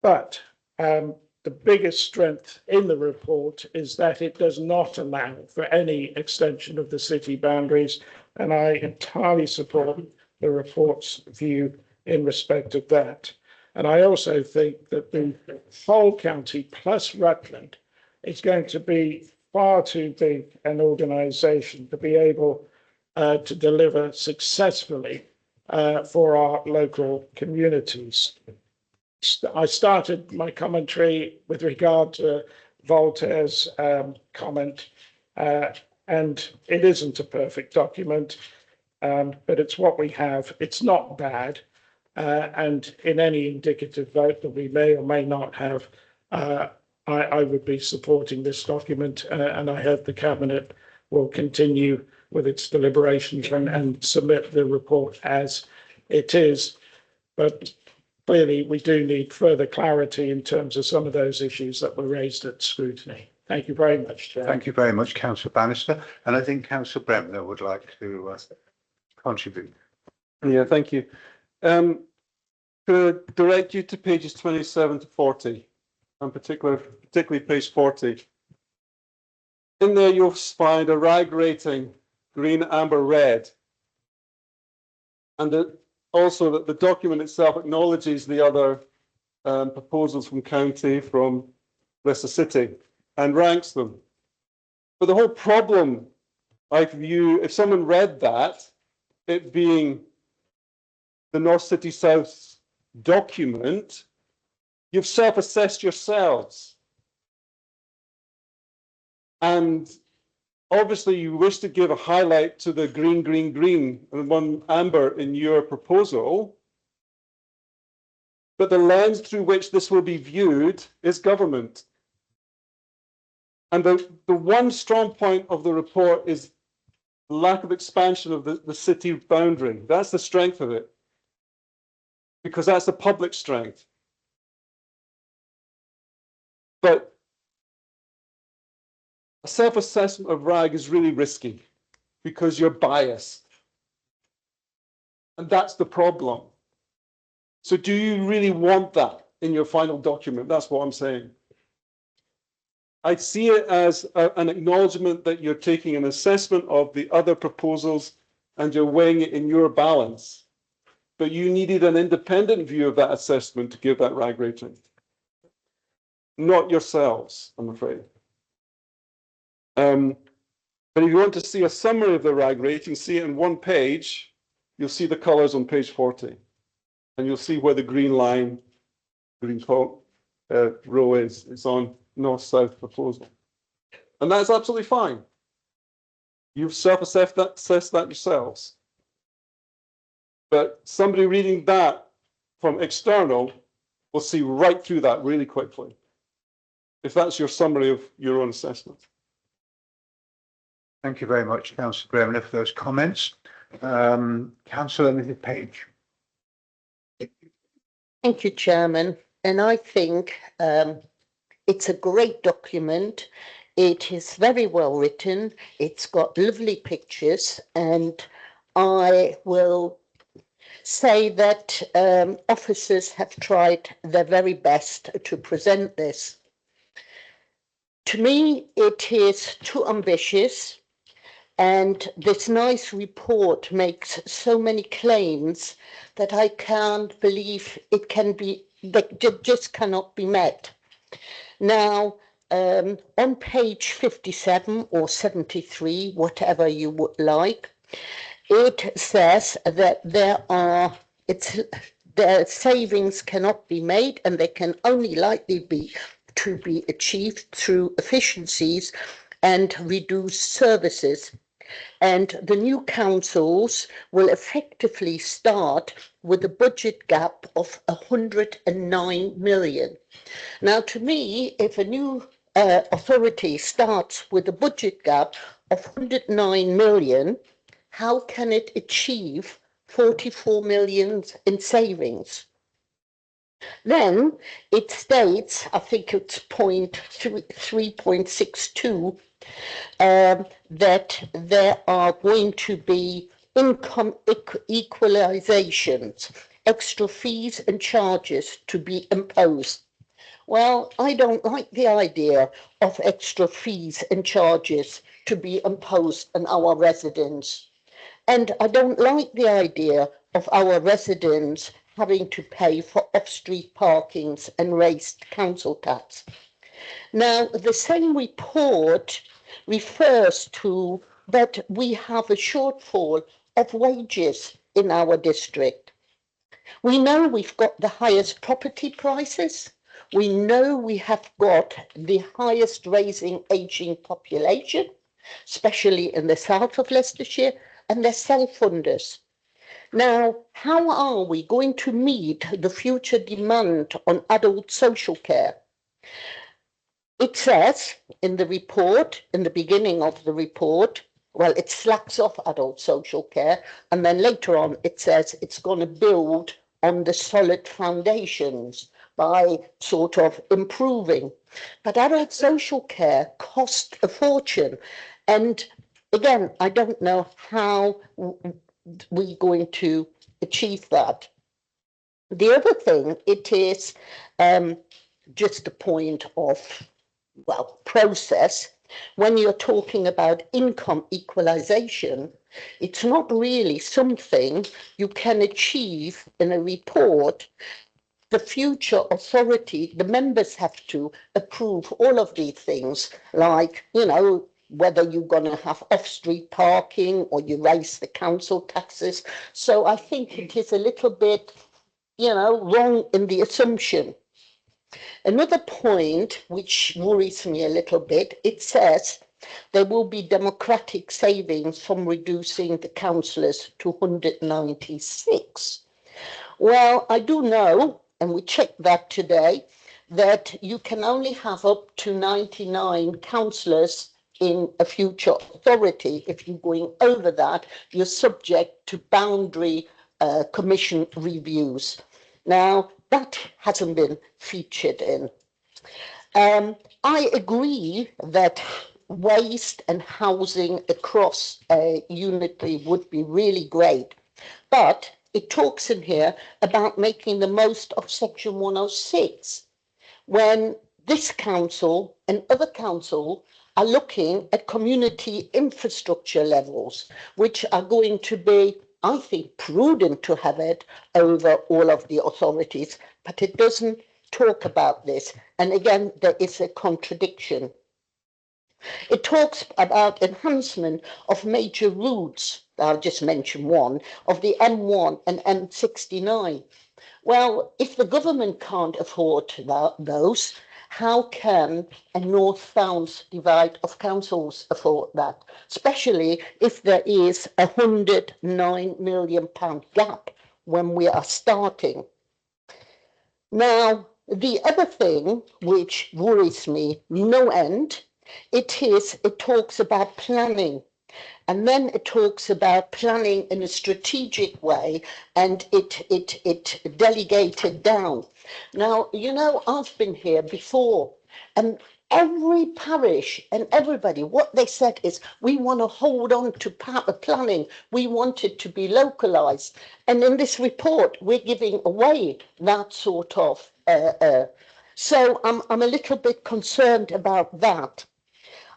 But the biggest strength in the report is that it does not allow for any extension of the city boundaries, and I entirely support the report's view in respect of that. And I also think that the whole county plus Rutland is going to be far too big an organisation to be able to deliver successfully for our local communities. I started my commentary with regard to Voltaire's comment, and it isn't a perfect document, but it's what we have. It's not bad. And in any indicative vote that we may or may not have, I would be supporting this document, and I hope the Cabinet will continue with its deliberations and submit the report as it is. But clearly, we do need further clarity in terms of some of those issues that were raised at scrutiny. Thank you very much, Chair. Thank you very much, Councillor Bannister. And I think Councillor Bremner would like to contribute. Yeah, thank you. Could I direct you to pages 27 to 40, and particularly page 40. In there, you'll find a RAG rating, green, amber, red. And also that the document itself acknowledges the other proposals from county, from Leicester City, and ranks them. But the whole problem, I view, if someone read that, it being the North City South document, You've self-assessed yourselves. And obviously you wish to give a highlight to the green, green, green and one amber in your proposal. But the lens through which this will be viewed is government. And the one strong point of the report is the lack of expansion of the city boundary. That's the strength of it, because that's the public strength. But a self-assessment of RAG is really risky because you're biased. And that's the problem. So do you really want that in your final document? That's what I'm saying. I see it as an acknowledgement that you're taking an assessment of the other proposals and you're weighing it in your balance. But you needed an independent view of that assessment to give that RAG rating. Not yourselves, I'm afraid. But if you want to see a summary of the RAG rating, see it in one page, you'll see the colours on page 40. And you'll see where the green line, green row is. It's on north-south proposal. And that's absolutely fine. You've self-assessed that yourselves. But somebody reading that from external will see right through that really quickly, if that's your summary of your own assessment. Thank you very much, Councillor Graham, for those comments. Councillor Mrs. Page. Thank you, Chairman. And I think it's a great document. It is very well written. It's got lovely pictures, and I will say that officers have tried their very best to present this. To me, it is too ambitious, and this nice report makes so many claims that I can't believe it can be, that just cannot be met. Now, on page 57 or 73, whatever you would like, it says that their savings cannot be made, and they can only likely be achieved through efficiencies and reduced services. And the new councils will effectively start with a budget gap of 109 million. Now, to me, if a new authority starts with a budget gap of 109 million, how can it achieve 44 million in savings? Then it states, I think it's point 3.62, that there are going to be income equalizations, extra fees and charges to be imposed. Well, I don't like the idea of extra fees and charges to be imposed on our residents. And I don't like the idea of our residents having to pay for off-street parkings and raised council tax. Now, the same report refers to that we have a shortfall of wages in our district. We know we've got the highest property prices. We know we have got the highest aging population, especially in the south of Leicestershire, and they're self-funders. Now, how are we going to meet the future demand on adult social care? It says in the report, in the beginning of the report, well, it slacks off adult social care, and then later on it says it's going to build on the solid foundations by sort of improving. But adult social care costs a fortune. And again, I don't know how we're going to achieve that. The other thing, it is just a point of, well, process. When you're talking about income equalization, it's not really something you can achieve in a report. The future authority, the members have to approve all of these things, like, you know, whether you're going to have off-street parking or you raise the council taxes. So I think it is a little bit, you know, wrong in the assumption. Another point which worries me a little bit, it says there will be democratic savings from reducing the councillors to 196. Well, I do know, and we checked that today, that you can only have up to 99 councillors in a future authority. If you're going over that, you're subject to boundary commission reviews. Now, that hasn't been featured in. I agree that waste and housing across Unity would be really great, but it talks in here about making the most of Section 106 when this council and other council are looking at community infrastructure levels, which are going to be, I think, prudent to have it over all of the authorities, but it doesn't talk about this. And again, there is a contradiction. It talks about enhancement of major routes. I'll just mention one of the M1 and M69. Well, if the government can't afford those, how can a north-south divide of councils afford that? Especially if there is a £109 million gap when we are starting. Now, the other thing which worries me no end, it talks about planning. And then it talks about planning in a strategic way, and it delegated down. Now, you know, I've been here before, and every parish and everybody, what they said is, we want to hold on to planning. We want it to be localized. And in this report, we're giving away that sort of, so I'm a little bit concerned about that.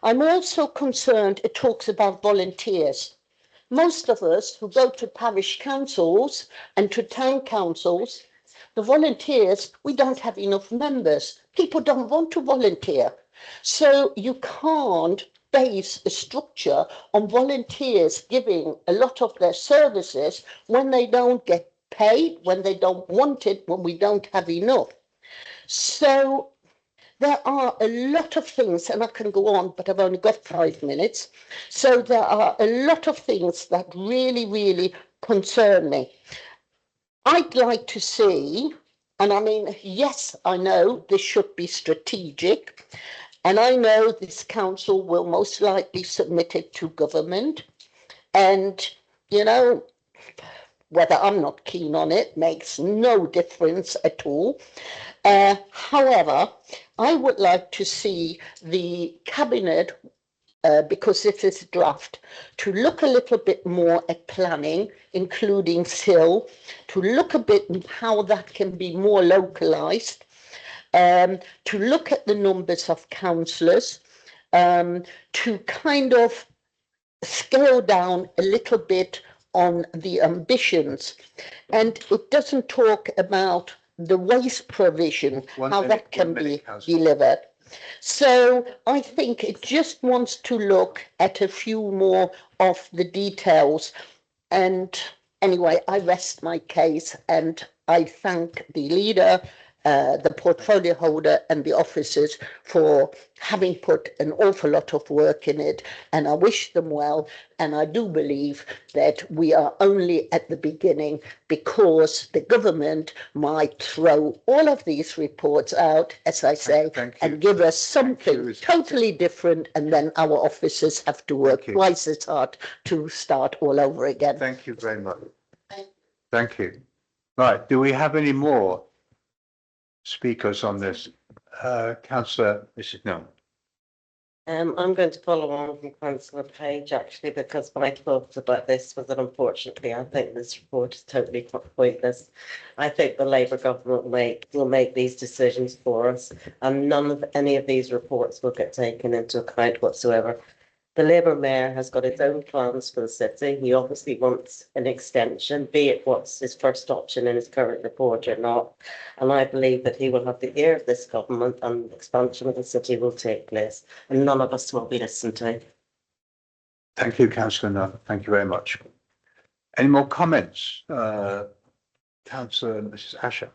I'm also concerned it talks about volunteers. Most of us who go to parish councils and to town councils, the volunteers, we don't have enough members. People don't want to volunteer. So you can't base a structure on volunteers giving a lot of their services when they don't get paid, when they don't want it, when we don't have enough. So there are a lot of things, and I can go on, but I've only got 5 minutes. So there are a lot of things that really, really concern me. I'd like to see, and I mean, yes, I know this should be strategic, and I know this council will most likely submit it to government. And, you know, whether I'm not keen on it makes no difference at all. However, I would like to see the cabinet, because this is a draft, to look a little bit more at planning, including SIL, to look a bit at how that can be more localized, to look at the numbers of councillors, to kind of scale down a little bit on the ambitions. And it doesn't talk about the waste provision, how that can be delivered. So I think it just wants to look at a few more of the details. And anyway, I rest my case, and I thank the leader, the portfolio holder and the officers for having put an awful lot of work in it, and I wish them well. And I do believe that we are only at the beginning, because the government might throw all of these reports out, as I say, and give us something totally different, and then our officers have to work twice as hard to start all over again. Thank you very much. Thank you. Right, do we have any more speakers on this? Councillor Mrs. Nunn. I'm going to follow on from Councillor Page, actually, because my thoughts about this was that unfortunately I think this report is totally pointless. I think the Labour government will make these decisions for us, and none of any of these reports will get taken into account whatsoever. The Labour mayor has got his own plans for the city. He obviously wants an extension, be it what's his first option in his current report or not. And I believe that he will have the ear of this government, and the expansion of the city will take place, and none of us will be listened to. Thank you, Councillor Nunn. Thank you very much. Any more comments? Councillor Mrs. Asher.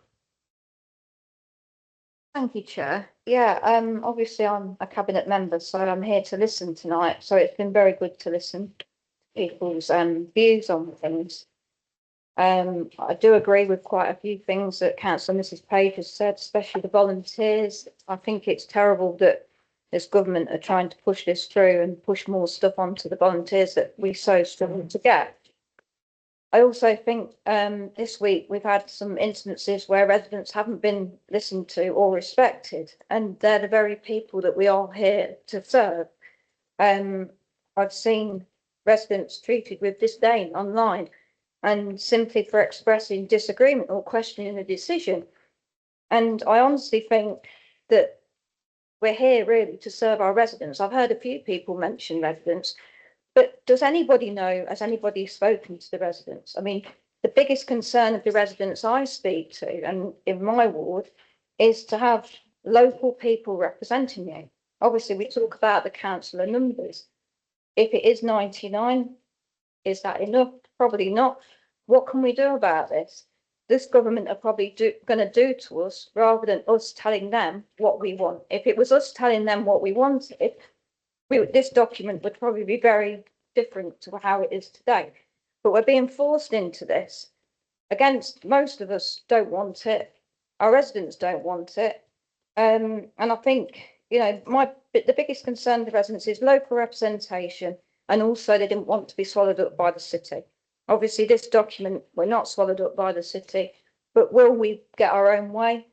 Thank you, Chair. Yeah, obviously I'm a cabinet member, so I'm here to listen tonight. So it's been very good to listen to people's views on things. I do agree with quite a few things that Councillor Mrs Page has said, especially the volunteers. I think it's terrible that this government are trying to push this through and push more stuff onto the volunteers that we so struggle to get. I also think this week we've had some instances where residents haven't been listened to or respected, and they're the very people that we are here to serve. I've seen residents treated with disdain online and simply for expressing disagreement or questioning a decision. And I honestly think that we're here really to serve our residents. I've heard a few people mention residents, but does anybody know, has anybody spoken to the residents? I mean, the biggest concern of the residents I speak to and in my ward is to have local people representing you. Obviously, we talk about the councillor numbers. If it is 99, is that enough? Probably not. What can we do about this? This government are probably going to do to us rather than us telling them what we want. If it was us telling them what we wanted, this document would probably be very different to how it is today. But we're being forced into this. Against most of us don't want it. Our residents don't want it. And I think, you know, the biggest concern of the residents is local representation, and also they didn't want to be swallowed up by the city. Obviously, this document, we're not swallowed up by the city, but will we get our own way?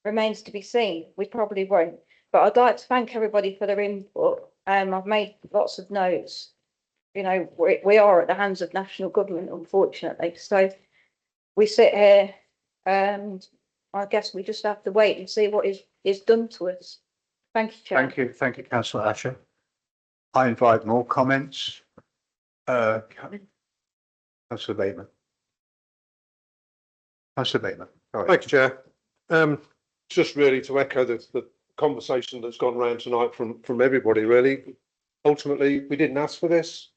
Remains to be seen. We probably won't. But I'd like to thank everybody for their input. I've made lots of notes. You know, we are at the hands of national government, unfortunately. So we sit here and I guess we just have to wait and see what is done to us. Thank you, Chair. Thank you, Councillor Asher. I invite more comments. Councillor Bateman. Councillor Bateman. Thank you, Chair. Just really to echo the conversation that's gone around tonight from everybody, really. Ultimately, we didn't ask for this.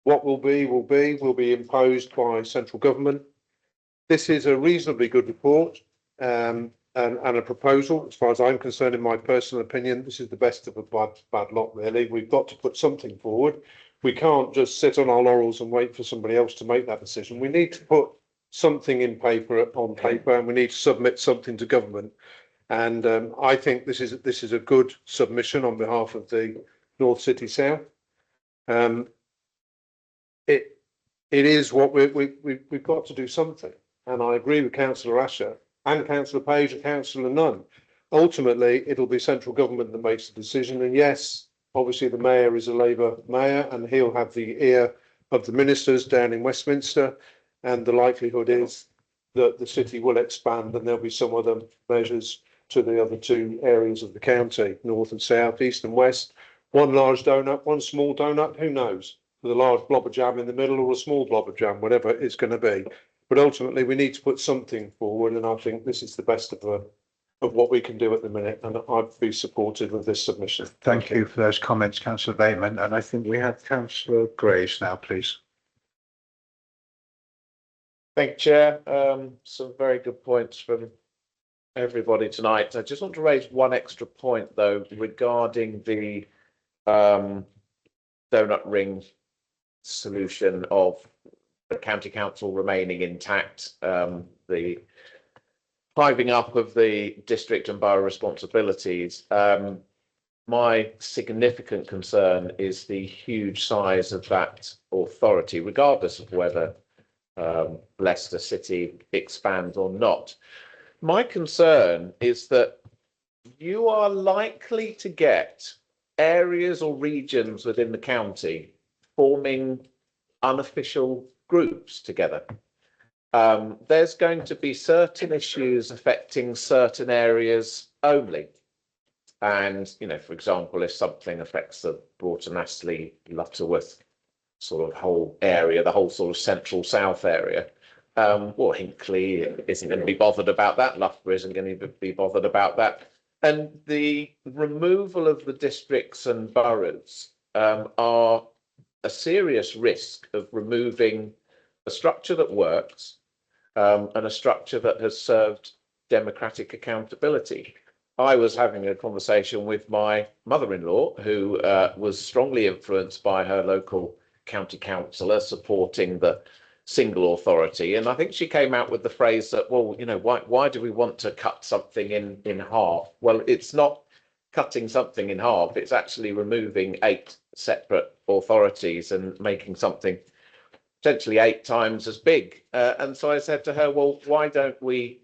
What will be imposed by central government. This is a reasonably good report and a proposal. As far as I'm concerned, in my personal opinion, this is the best of a bad lot, really. We've got to put something forward. We can't just sit on our laurels and wait for somebody else to make that decision. We need to put something on paper, and we need to submit something to government. And I think this is a good submission on behalf of the North City South. It is what we've got to do something. And I agree with Councillor Asher and Councillor Page and Councillor Nunn. Ultimately, it'll be central government that makes the decision. And yes, obviously the mayor is a Labour mayor, and he'll have the ear of the ministers down in Westminster. And the likelihood is that the city will expand, and there'll be some other measures to the other two areas of the county, north and south, east and west. One large donut, one small donut, who knows? With a large blob of jam in the middle or a small blob of jam, whatever it's going to be. But ultimately, we need to put something forward, and I think this is the best of what we can do at the minute, and I'd be supportive of this submission. Thank you for those comments, Councillor Bateman. And I think we have Councillor Graves now, please. Thank you, Chair. Some very good points from everybody tonight. I just want to raise one extra point, though, regarding the donut ring solution of the county council remaining intact, the hiving up of the district and borough responsibilities. My significant concern is the huge size of that authority, regardless of whether Leicester City expands or not. My concern is that you are likely to get areas or regions within the county forming unofficial groups together. There's going to be certain issues affecting certain areas only. And, you know, for example, if something affects the Broughton, Astley, Lutterworth sort of whole area, the whole sort of central south area, well, Hinckley isn't going to be bothered about that. Loughborough isn't going to be bothered about that. And the removal of the districts and boroughs are a serious risk of removing a structure that works and a structure that has served democratic accountability. I was having a conversation with my mother-in-law, who was strongly influenced by her local county councillor supporting the single authority. And I think she came out with the phrase that, well, you know, why do we want to cut something in half? Well, it's not cutting something in half. It's actually removing 8 separate authorities and making something potentially 8 times as big. And so I said to her, well, why don't we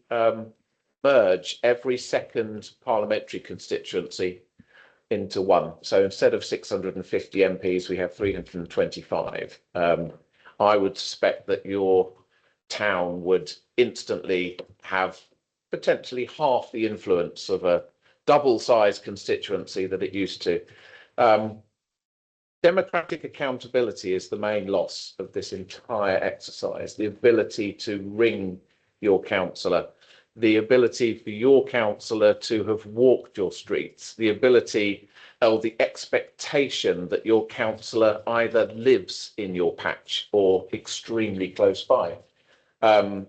merge every second parliamentary constituency into one? So instead of 650 MPs, we have 325. I would suspect that your town would instantly have potentially half the influence of a double-sized constituency that it used to. Democratic accountability is the main loss of this entire exercise. The ability to ring your councillor, the ability for your councillor to have walked your streets, the ability or the expectation that your councillor either lives in your patch or extremely close by. And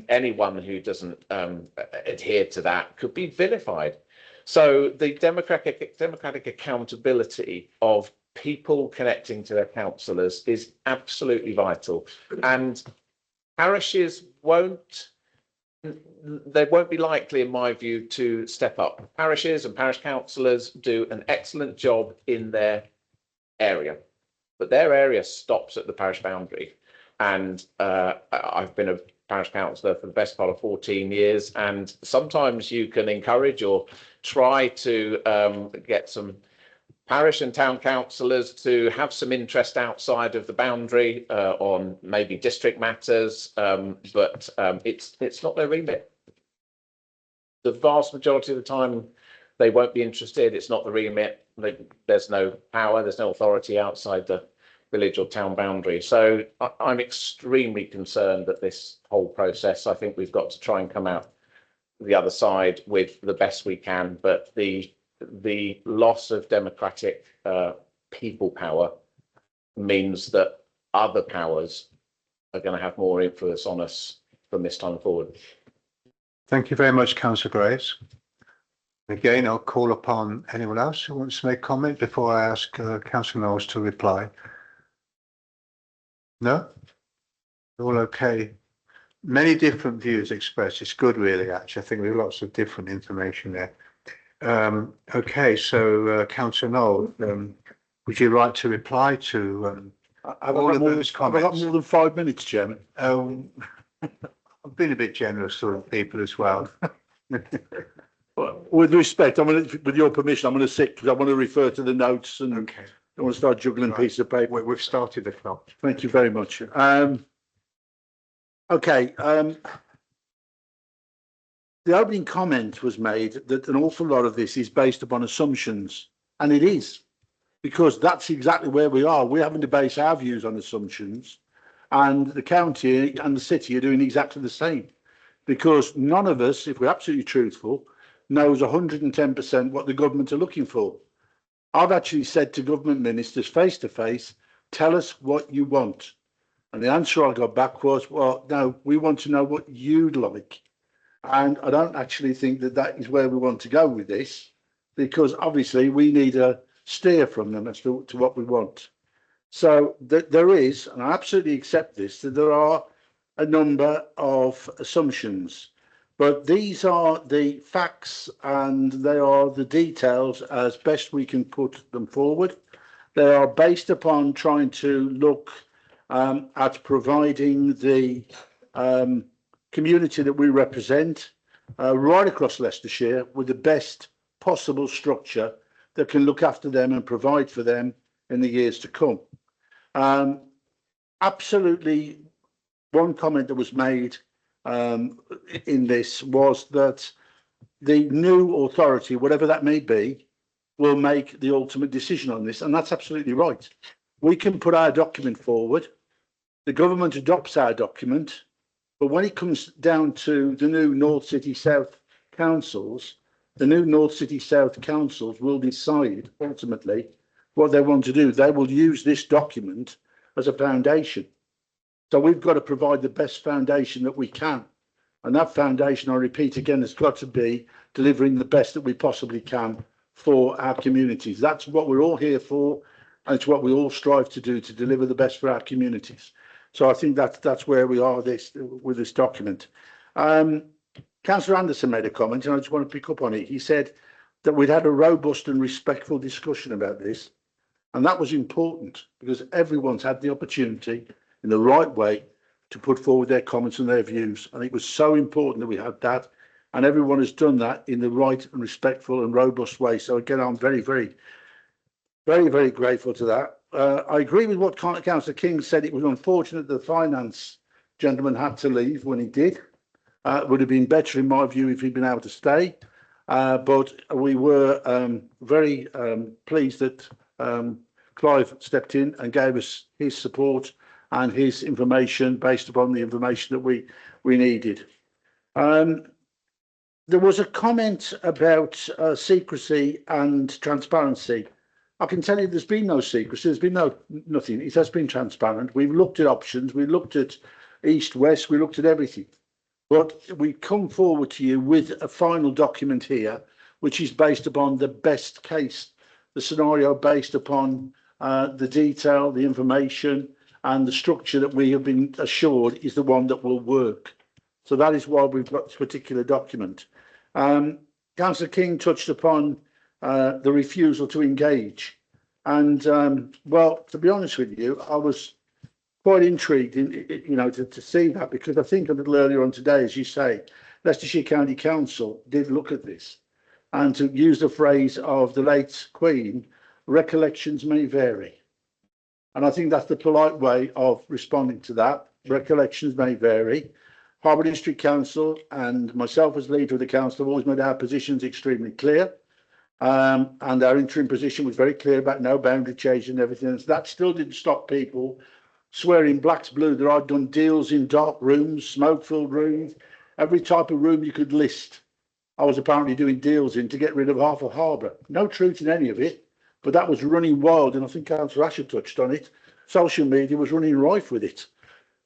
anyone who doesn't adhere to that could be vilified. So the democratic accountability of people connecting to their councillors is absolutely vital. And parishes won't be likely, in my view, to step up. Parishes and parish councillors do an excellent job in their area, but their area stops at the parish boundary. And I've been a parish councillor for the best part of 14 years, and sometimes you can encourage or try to get some parish and town councillors to have some interest outside of the boundary on maybe district matters, but it's not their remit. The vast majority of the time, they won't be interested. It's not the remit. There's no power, there's no authority outside the village or town boundary. So I'm extremely concerned that this whole process, I think we've got to try and come out the other side with the best we can, but the loss of democratic people power means that other powers are going to have more influence on us from this time forward. Thank you very much, Councillor Graves. Again, I'll call upon anyone else who wants to make comment before I ask Councillor Knowles to reply. No? All okay. Many different views expressed. It's good, really, actually. I think there's lots of different information there. Okay, so Councillor Knowles, would you like to reply to all of those comments? I've got more than 5 minutes, Chairman. I've been a bit generous to people as well. With respect, with your permission, I'm going to sit because I want to refer to the notes and Okay. I don't want to start juggling pieces of paper. We've started the clock. Thank you very much. Okay. The opening comment was made that an awful lot of this is based upon assumptions, and it is, because that's exactly where we are. We're having to base our views on assumptions, and the county and the city are doing exactly the same, because none of us, if we're absolutely truthful, knows 110% what the government are looking for. I've actually said to government ministers face to face, tell us what you want. And the answer I got back was, well, no, we want to know what you'd like. And I don't actually think that that is where we want to go with this, because obviously we need a steer from them as to what we want. So there is, and I absolutely accept this, that there are a number of assumptions, but these are the facts and they are the details as best we can put them forward. They are based upon trying to look at providing the community that we represent right across Leicestershire with the best possible structure that can look after them and provide for them in the years to come. Absolutely, one comment that was made in this was that the new authority, whatever that may be, will make the ultimate decision on this, and that's absolutely right. We can put our document forward, the government adopts our document, but when it comes down to the new North City South councils, the new North City South councils will decide ultimately what they want to do. They will use this document as a foundation. So we've got to provide the best foundation that we can. And that foundation, I repeat again, has got to be delivering the best that we possibly can for our communities. That's what we're all here for, and it's what we all strive to do, to deliver the best for our communities. So I think that's where we are with this document. Councillor Anderson made a comment, and I just want to pick up on it. He said that we'd had a robust and respectful discussion about this, and that was important because everyone's had the opportunity in the right way to put forward their comments and their views, and it was so important that we had that, and everyone has done that in the right and respectful and robust way. So again, I'm very grateful to that. I agree with what Councillor King said. It was unfortunate the finance gentleman had to leave when he did. It would have been better, in my view, if he'd been able to stay. But we were very pleased that Clive stepped in and gave us his support and his information based upon the information that we needed. There was a comment about secrecy and transparency. I can tell you there's been no secrecy, there's been nothing. It has been transparent. We've looked at options, we looked at east, west, we looked at everything. But we come forward to you with a final document here, which is based upon the best case, the scenario based upon the detail, the information, and the structure that we have been assured is the one that will work. So that is why we've got this particular document. Councillor King touched upon the refusal to engage. And well, to be honest with you, I was quite intrigued to see that, because I think a little earlier on today, as you say, Leicestershire County Council did look at this, and to use the phrase of the late Queen, recollections may vary. And I think that's the polite way of responding to that. Recollections may vary. Harbour District Council and myself as leader of the council have always made our positions extremely clear. And our interim position was very clear about no boundary change and everything. And that still didn't stop people swearing black's blue that I'd done deals in dark rooms, smoke-filled rooms, every type of room you could list. I was apparently doing deals in to get rid of half of Harbour. No truth in any of it, but that was running wild, and I think Councillor Asher touched on it. Social media was running rife with it.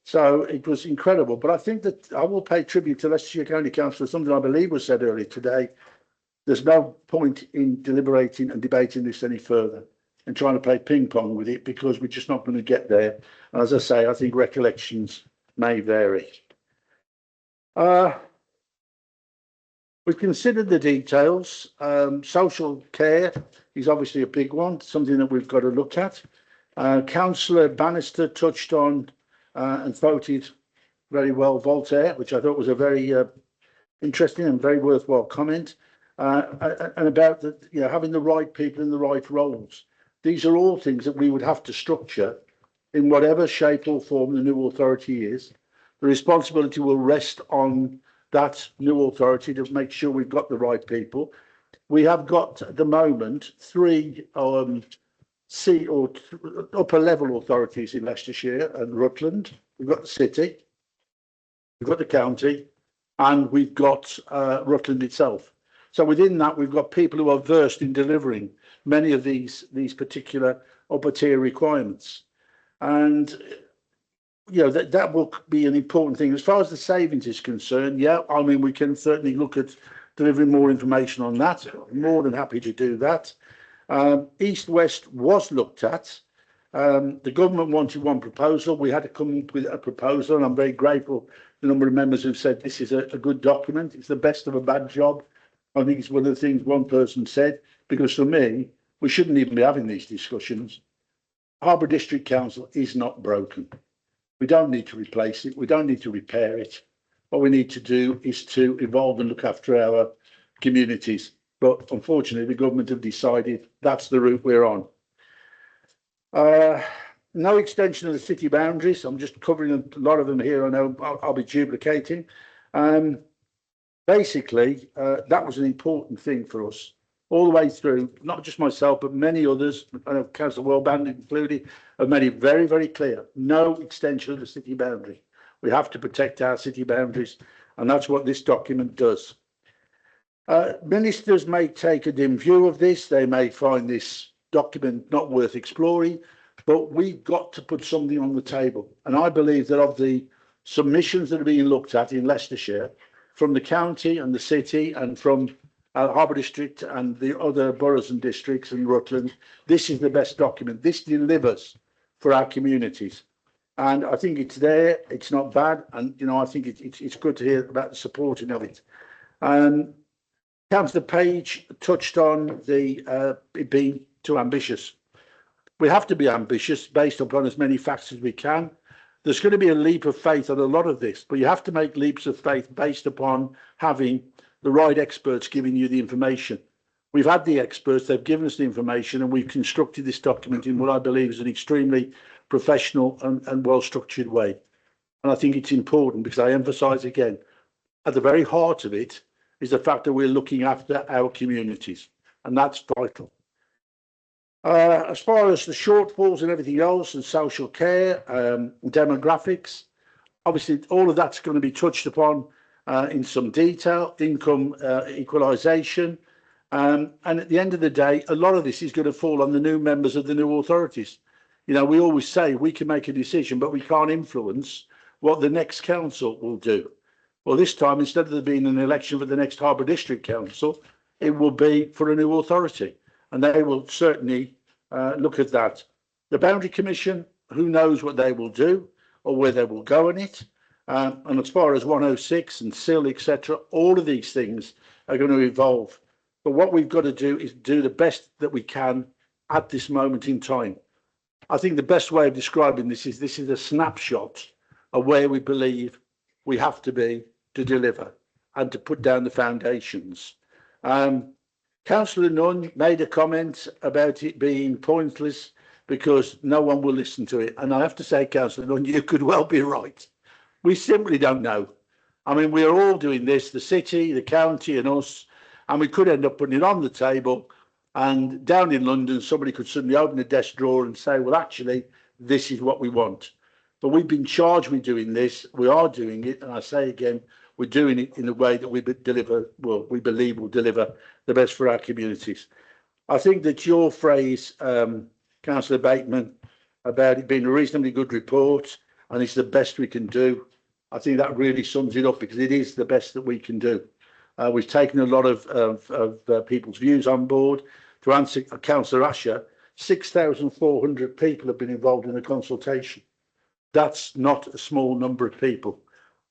So it was incredible. But I think that I will pay tribute to Leicestershire County Council, something I believe was said earlier today. There's no point in deliberating and debating this any further and trying to play ping pong with it, because we're just not going to get there. And as I say, I think recollections may vary. We've considered the details. Social care is obviously a big one, something that we've got to look at. Councillor Bannister touched on and voted very well Voltaire, which I thought was a very interesting and very worthwhile comment. And about having the right people in the right roles. These are all things that we would have to structure in whatever shape or form the new authority is. The responsibility will rest on that new authority to make sure we've got the right people. We have got at the moment 3 upper level authorities in Leicestershire and Rutland. We've got the city, we've got the county, and we've got Rutland itself. So within that, we've got people who are versed in delivering many of these particular upper tier requirements. And that will be an important thing. As far as the savings is concerned, I mean, we can certainly look at delivering more information on that. I'm more than happy to do that. East-West was looked at. The government wanted one proposal. We had to come up with a proposal, and I'm very grateful to the number of members who've said this is a good document. It's the best of a bad job. I think it's one of the things one person said, because for me, we shouldn't even be having these discussions. Harbour District Council is not broken. We don't need to replace it. We don't need to repair it. What we need to do is to evolve and look after our communities. But unfortunately, the government have decided that's the route we're on. No extension of the city boundaries. I'm just covering a lot of them here. I know I'll be duplicating. Basically, that was an important thing for us all the way through, not just myself, but many others, Councillor Wellband included, have made it very, very clear, no extension of the city boundary. We have to protect our city boundaries, and that's what this document does. Ministers may take a dim view of this. They may find this document not worth exploring, but we've got to put something on the table. And I believe that of the submissions that are being looked at in Leicestershire, from the county and the city and from Harbour District and the other boroughs and districts and Rutland. This is the best document. This delivers for our communities. And I think it's there. It's not bad. And, you know, I think it's good to hear about the supporting of it. Councillor Page touched on the it being too ambitious. We have to be ambitious based upon as many facts as we can. There's going to be a leap of faith on a lot of this, but you have to make leaps of faith based upon having the right experts giving you the information. We've had the experts, they've given us the information, and we've constructed this document in what I believe is an extremely professional and well-structured way. And I think it's important because I emphasise again, at the very heart of it is the fact that we're looking after our communities, and that's vital. As far as the shortfalls and everything else, and social care, demographics, obviously all of that's going to be touched upon in some detail, income equalisation, and at the end of the day, a lot of this is going to fall on the new members of the new authorities. You know, we always say we can make a decision, but we can't influence what the next council will do. Well, this time, instead of there being an election for the next Harbour District Council, it will be for a new authority, and they will certainly look at that. The Boundary Commission, who knows what they will do or where they will go in it. And as far as 106 and SIL, etc., all of these things are going to evolve. But what we've got to do is do the best that we can at this moment in time. I think the best way of describing this is a snapshot of where we believe we have to be to deliver and to put down the foundations. Councillor Nunn made a comment about it being pointless because no one will listen to it. And I have to say, Councillor Nunn, you could well be right. We simply don't know. I mean, we're all doing this, the city, the county and us, and we could end up putting it on the table, and down in London, somebody could suddenly open a desk drawer and say, well, actually, this is what we want. But we've been charged with doing this. We are doing it. And I say again, we're doing it in a way that we believe will deliver the best for our communities. I think that your phrase, Councillor Bateman, about it being a reasonably good report and it's the best we can do, I think that really sums it up because it is the best that we can do. We've taken a lot of people's views on board. To answer Councillor Asher, 6,400 people have been involved in the consultation. That's not a small number of people.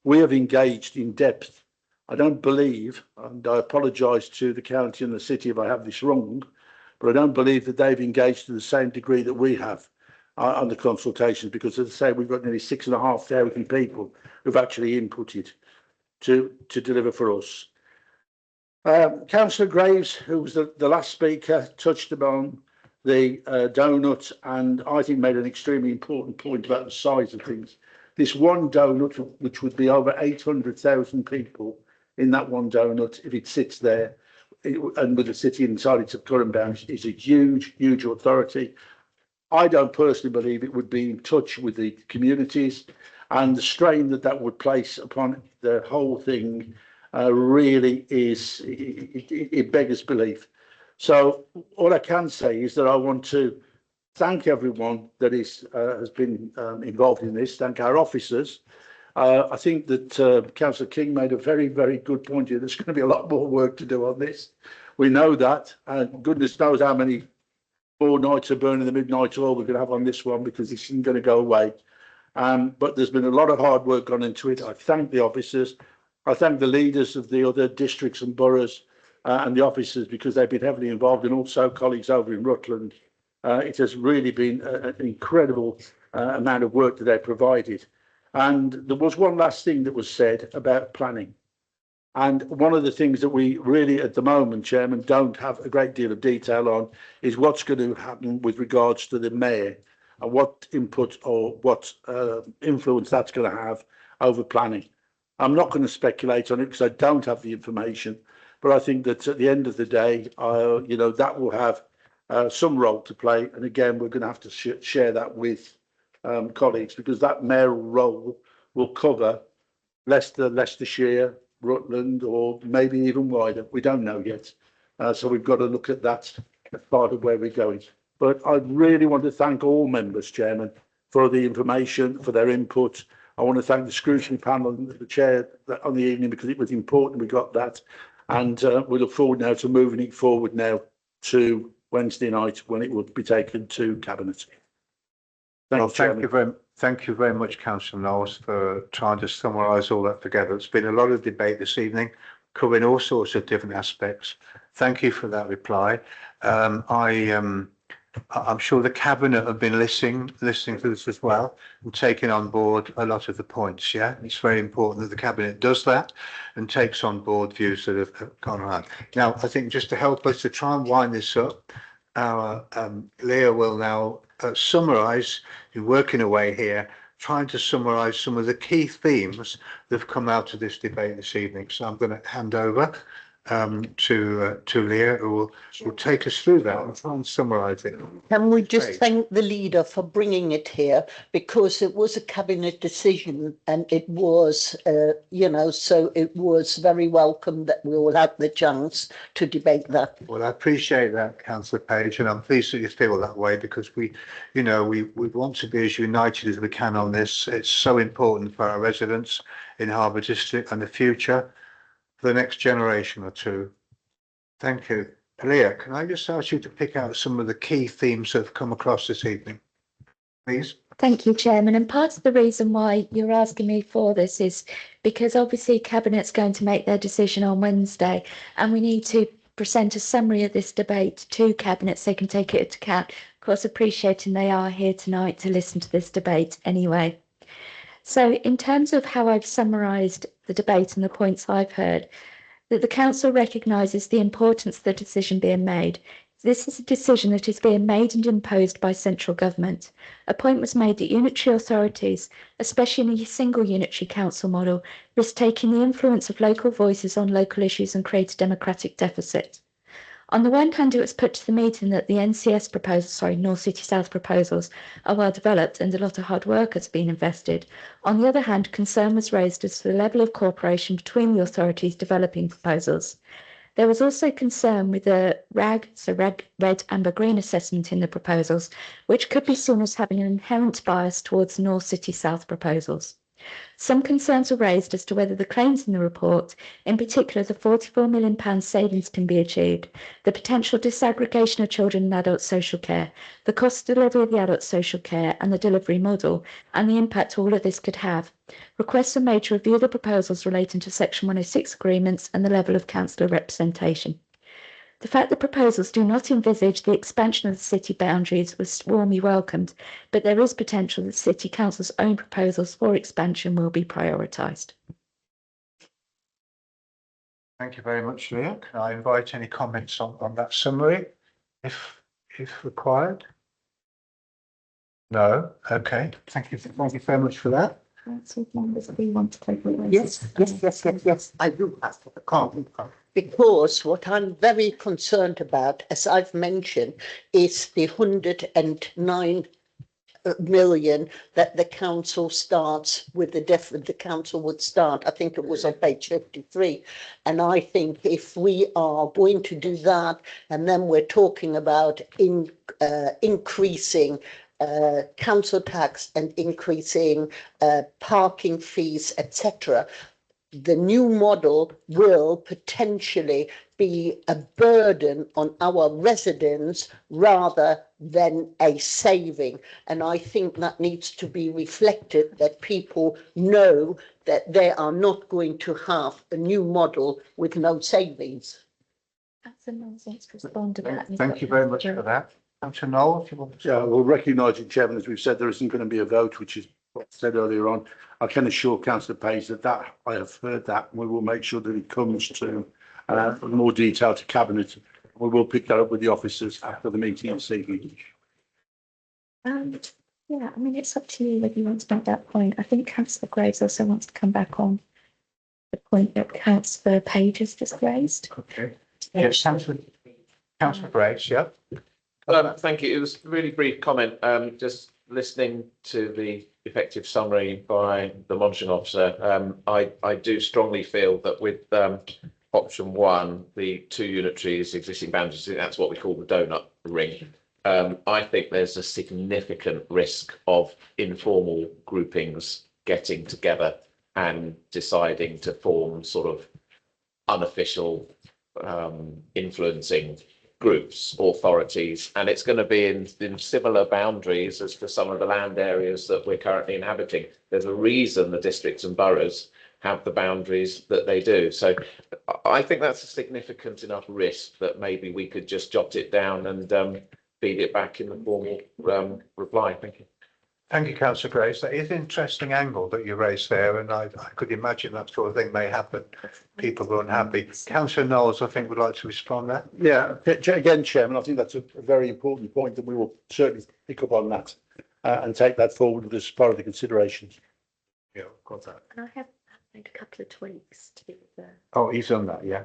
We have engaged in depth. I don't believe, and I apologise to the county and the city if I have this wrong, but I don't believe that they've engaged to the same degree that we have on the consultations, because as I say, we've got nearly 6,500 people who've actually inputted to deliver for us. Councillor Graves, who was the last speaker, touched upon the donut and I think made an extremely important point about the size of things. This one donut, which would be over 800,000 people in that one donut, if it sits there, and with the city inside its current bounds, is a huge, huge authority. I don't personally believe it would be in touch with the communities, and the strain that would place upon the whole thing really is, it beggars belief. So all I can say is that I want to thank everyone that has been involved in this, thank our officers. I think that Councillor King made a very, very good point here. There's going to be a lot more work to do on this. We know that, and goodness knows how many more nights of burning the midnight oil we're going to have on this one, because this isn't going to go away. But there's been a lot of hard work gone into it. I thank the officers. I thank the leaders of the other districts and boroughs and the officers, because they've been heavily involved, and also colleagues over in Rutland. It has really been an incredible amount of work that they provided. And there was one last thing that was said about planning. And one of the things that we really, at the moment, Chairman, don't have a great deal of detail on is what's going to happen with regards to the mayor and what input or what influence that's going to have over planning. I'm not going to speculate on it because I don't have the information, but I think that at the end of the day, you know, that will have some role to play. And again, we're going to have to share that with colleagues, because that mayoral role will cover Leicester, Leicestershire, Rutland, or maybe even wider. We don't know yet. So we've got to look at that as part of where we're going. But I really want to thank all members, Chairman, for the information, for their input. I want to thank the scrutiny panel and the chair on the evening because it was important we got that. And we look forward now to moving it forward now to Wednesday night when it will be taken to Cabinet. Well, thank you very much, Councillor Knowles, for trying to summarise all that together. It's been a lot of debate this evening, covering all sorts of different aspects. Thank you for that reply. I'm sure the Cabinet have been listening to this as well and taking on board a lot of the points. Yeah, it's very important that the Cabinet does that and takes on board views that have gone around. Now, I think just to help us to try and wind this up, our Leah will now summarise, in working away here, trying to summarise some of the key themes that have come out of this debate this evening. So I'm going to hand over to Leah, who will take us through that and try and summarise it. Can we just thank the leader for bringing it here, because it was a cabinet decision and it was, so it was very welcome that we all had the chance to debate that. Well, I appreciate that, Councillor Page, and I'm pleased that you feel that way because we want to be as united as we can on this. It's so important for our residents in Harbour District and the future, for the next generation or two. Thank you. Leah, can I just ask you to pick out some of the key themes that have come across this evening, please? Thank you, Chairman. And part of the reason why you're asking me for this is because obviously Cabinet's going to make their decision on Wednesday, and we need to present a summary of this debate to Cabinet so they can take it into account. Of course, appreciating they are here tonight to listen to this debate anyway. So in terms of how I've summarised the debate and the points I've heard, that the Council recognises the importance of the decision being made. This is a decision that is being made and imposed by central government. A point was made that unitary authorities, especially in a single unitary council model, risk taking the influence of local voices on local issues and create a democratic deficit. On the one hand, it was put to the meeting that the NCS proposals, North City South proposals, are well developed and a lot of hard work has been invested. On the other hand, concern was raised as to the level of cooperation between the authorities developing proposals. There was also concern with the RAG, red, amber, green assessment in the proposals, which could be seen as having an inherent bias towards North City South proposals. Some concerns were raised as to whether the claims in the report, in particular the £44 million savings, can be achieved, the potential disaggregation of children and adult social care, the cost delivery of the adult social care and the delivery model, and the impact all of this could have. Requests were made to review the proposals relating to Section 106 agreements and the level of councillor representation. The fact that proposals do not envisage the expansion of the city boundaries was warmly welcomed, but there is potential that City Council's own proposals for expansion will be prioritised. Thank you very much, Leah. Can I invite any comments on that summary, if required? No? Okay. Thank you very much for that. We want to take away. Yes. I do have a comment. Because what I'm very concerned about, as I've mentioned, is the 109 million that the council starts with. The council would start, I think it was on page 53. And I think if we are going to do that, and then we're talking about increasing council tax and increasing parking fees, etc., the new model will potentially be a burden on our residents rather than a saving. And I think that needs to be reflected, that people know that they are not going to have a new model with no savings. That's a nonsense respond to that. Thank you very much for that. Councillor Knoll, if you want to. Yeah, we'll recognise it, Chairman, as we've said, there isn't going to be a vote, which is what I said earlier on. I can assure Councillor Page that I have heard that. We will make sure that it comes to more detail to Cabinet. We will pick that up with the officers after the meeting this evening. Yeah, I mean, it's up to you whether you want to make that point. I think Councillor Graves also wants to come back on the point that Councillor Page has just raised. Okay. Yes, Councillor Graves, yeah. Thank you. It was a really brief comment. Just listening to the effective summary by the monitoring officer, I do strongly feel that with option one, the two unitaries, existing boundaries, that's what we call the donut ring. I think there's a significant risk of informal groupings getting together and deciding to form sort of unofficial influencing groups, authorities, and it's going to be in similar boundaries as to some of the land areas that we're currently inhabiting. There's a reason the districts and boroughs have the boundaries that they do. So I think that's a significant enough risk that maybe we could just jot it down and feed it back in the formal reply. Thank you. Thank you, councillor Grace. That is an interesting angle that you raised there, and I could imagine that sort of thing may happen. People are unhappy. Councillor Knowles, I think, would like to respond there. Yeah, again, Chairman, I think that's a very important point, and we will certainly pick up on that and take that forward as part of the considerations. Yeah, got that. And I have made a couple of tweaks to the. Oh, he's done that, yeah.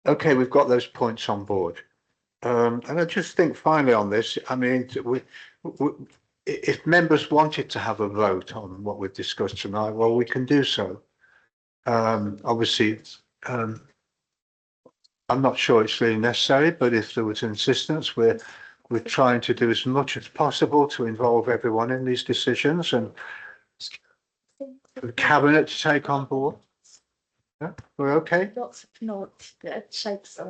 Okay, we've got those points on board. And I just think finally on this, I mean, if members wanted to have a vote on what we've discussed tonight, well, we can do so. Obviously, I'm not sure it's really necessary, but if there was insistence, we're trying to do as much as possible to involve everyone in these decisions and the cabinet to take on board. Yeah, we're okay. Lots of nods, shapes,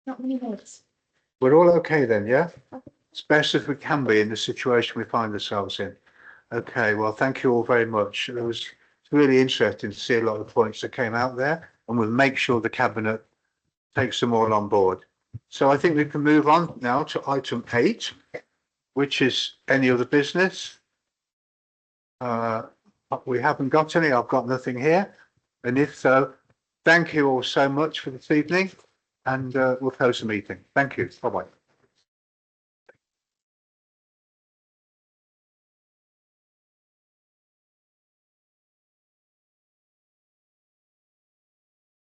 not many nods. We're all okay then, yeah? As best as we can be in the situation we find ourselves in. Okay, well, thank you all very much. It was really interesting to see a lot of the points that came out there, and we'll make sure the cabinet takes them all on board. So I think we can move on now to item 8, which is any other business. We haven't got any. I've got nothing here. And if so, thank you all so much for this evening, and we'll close the meeting. Thank you. Bye-bye.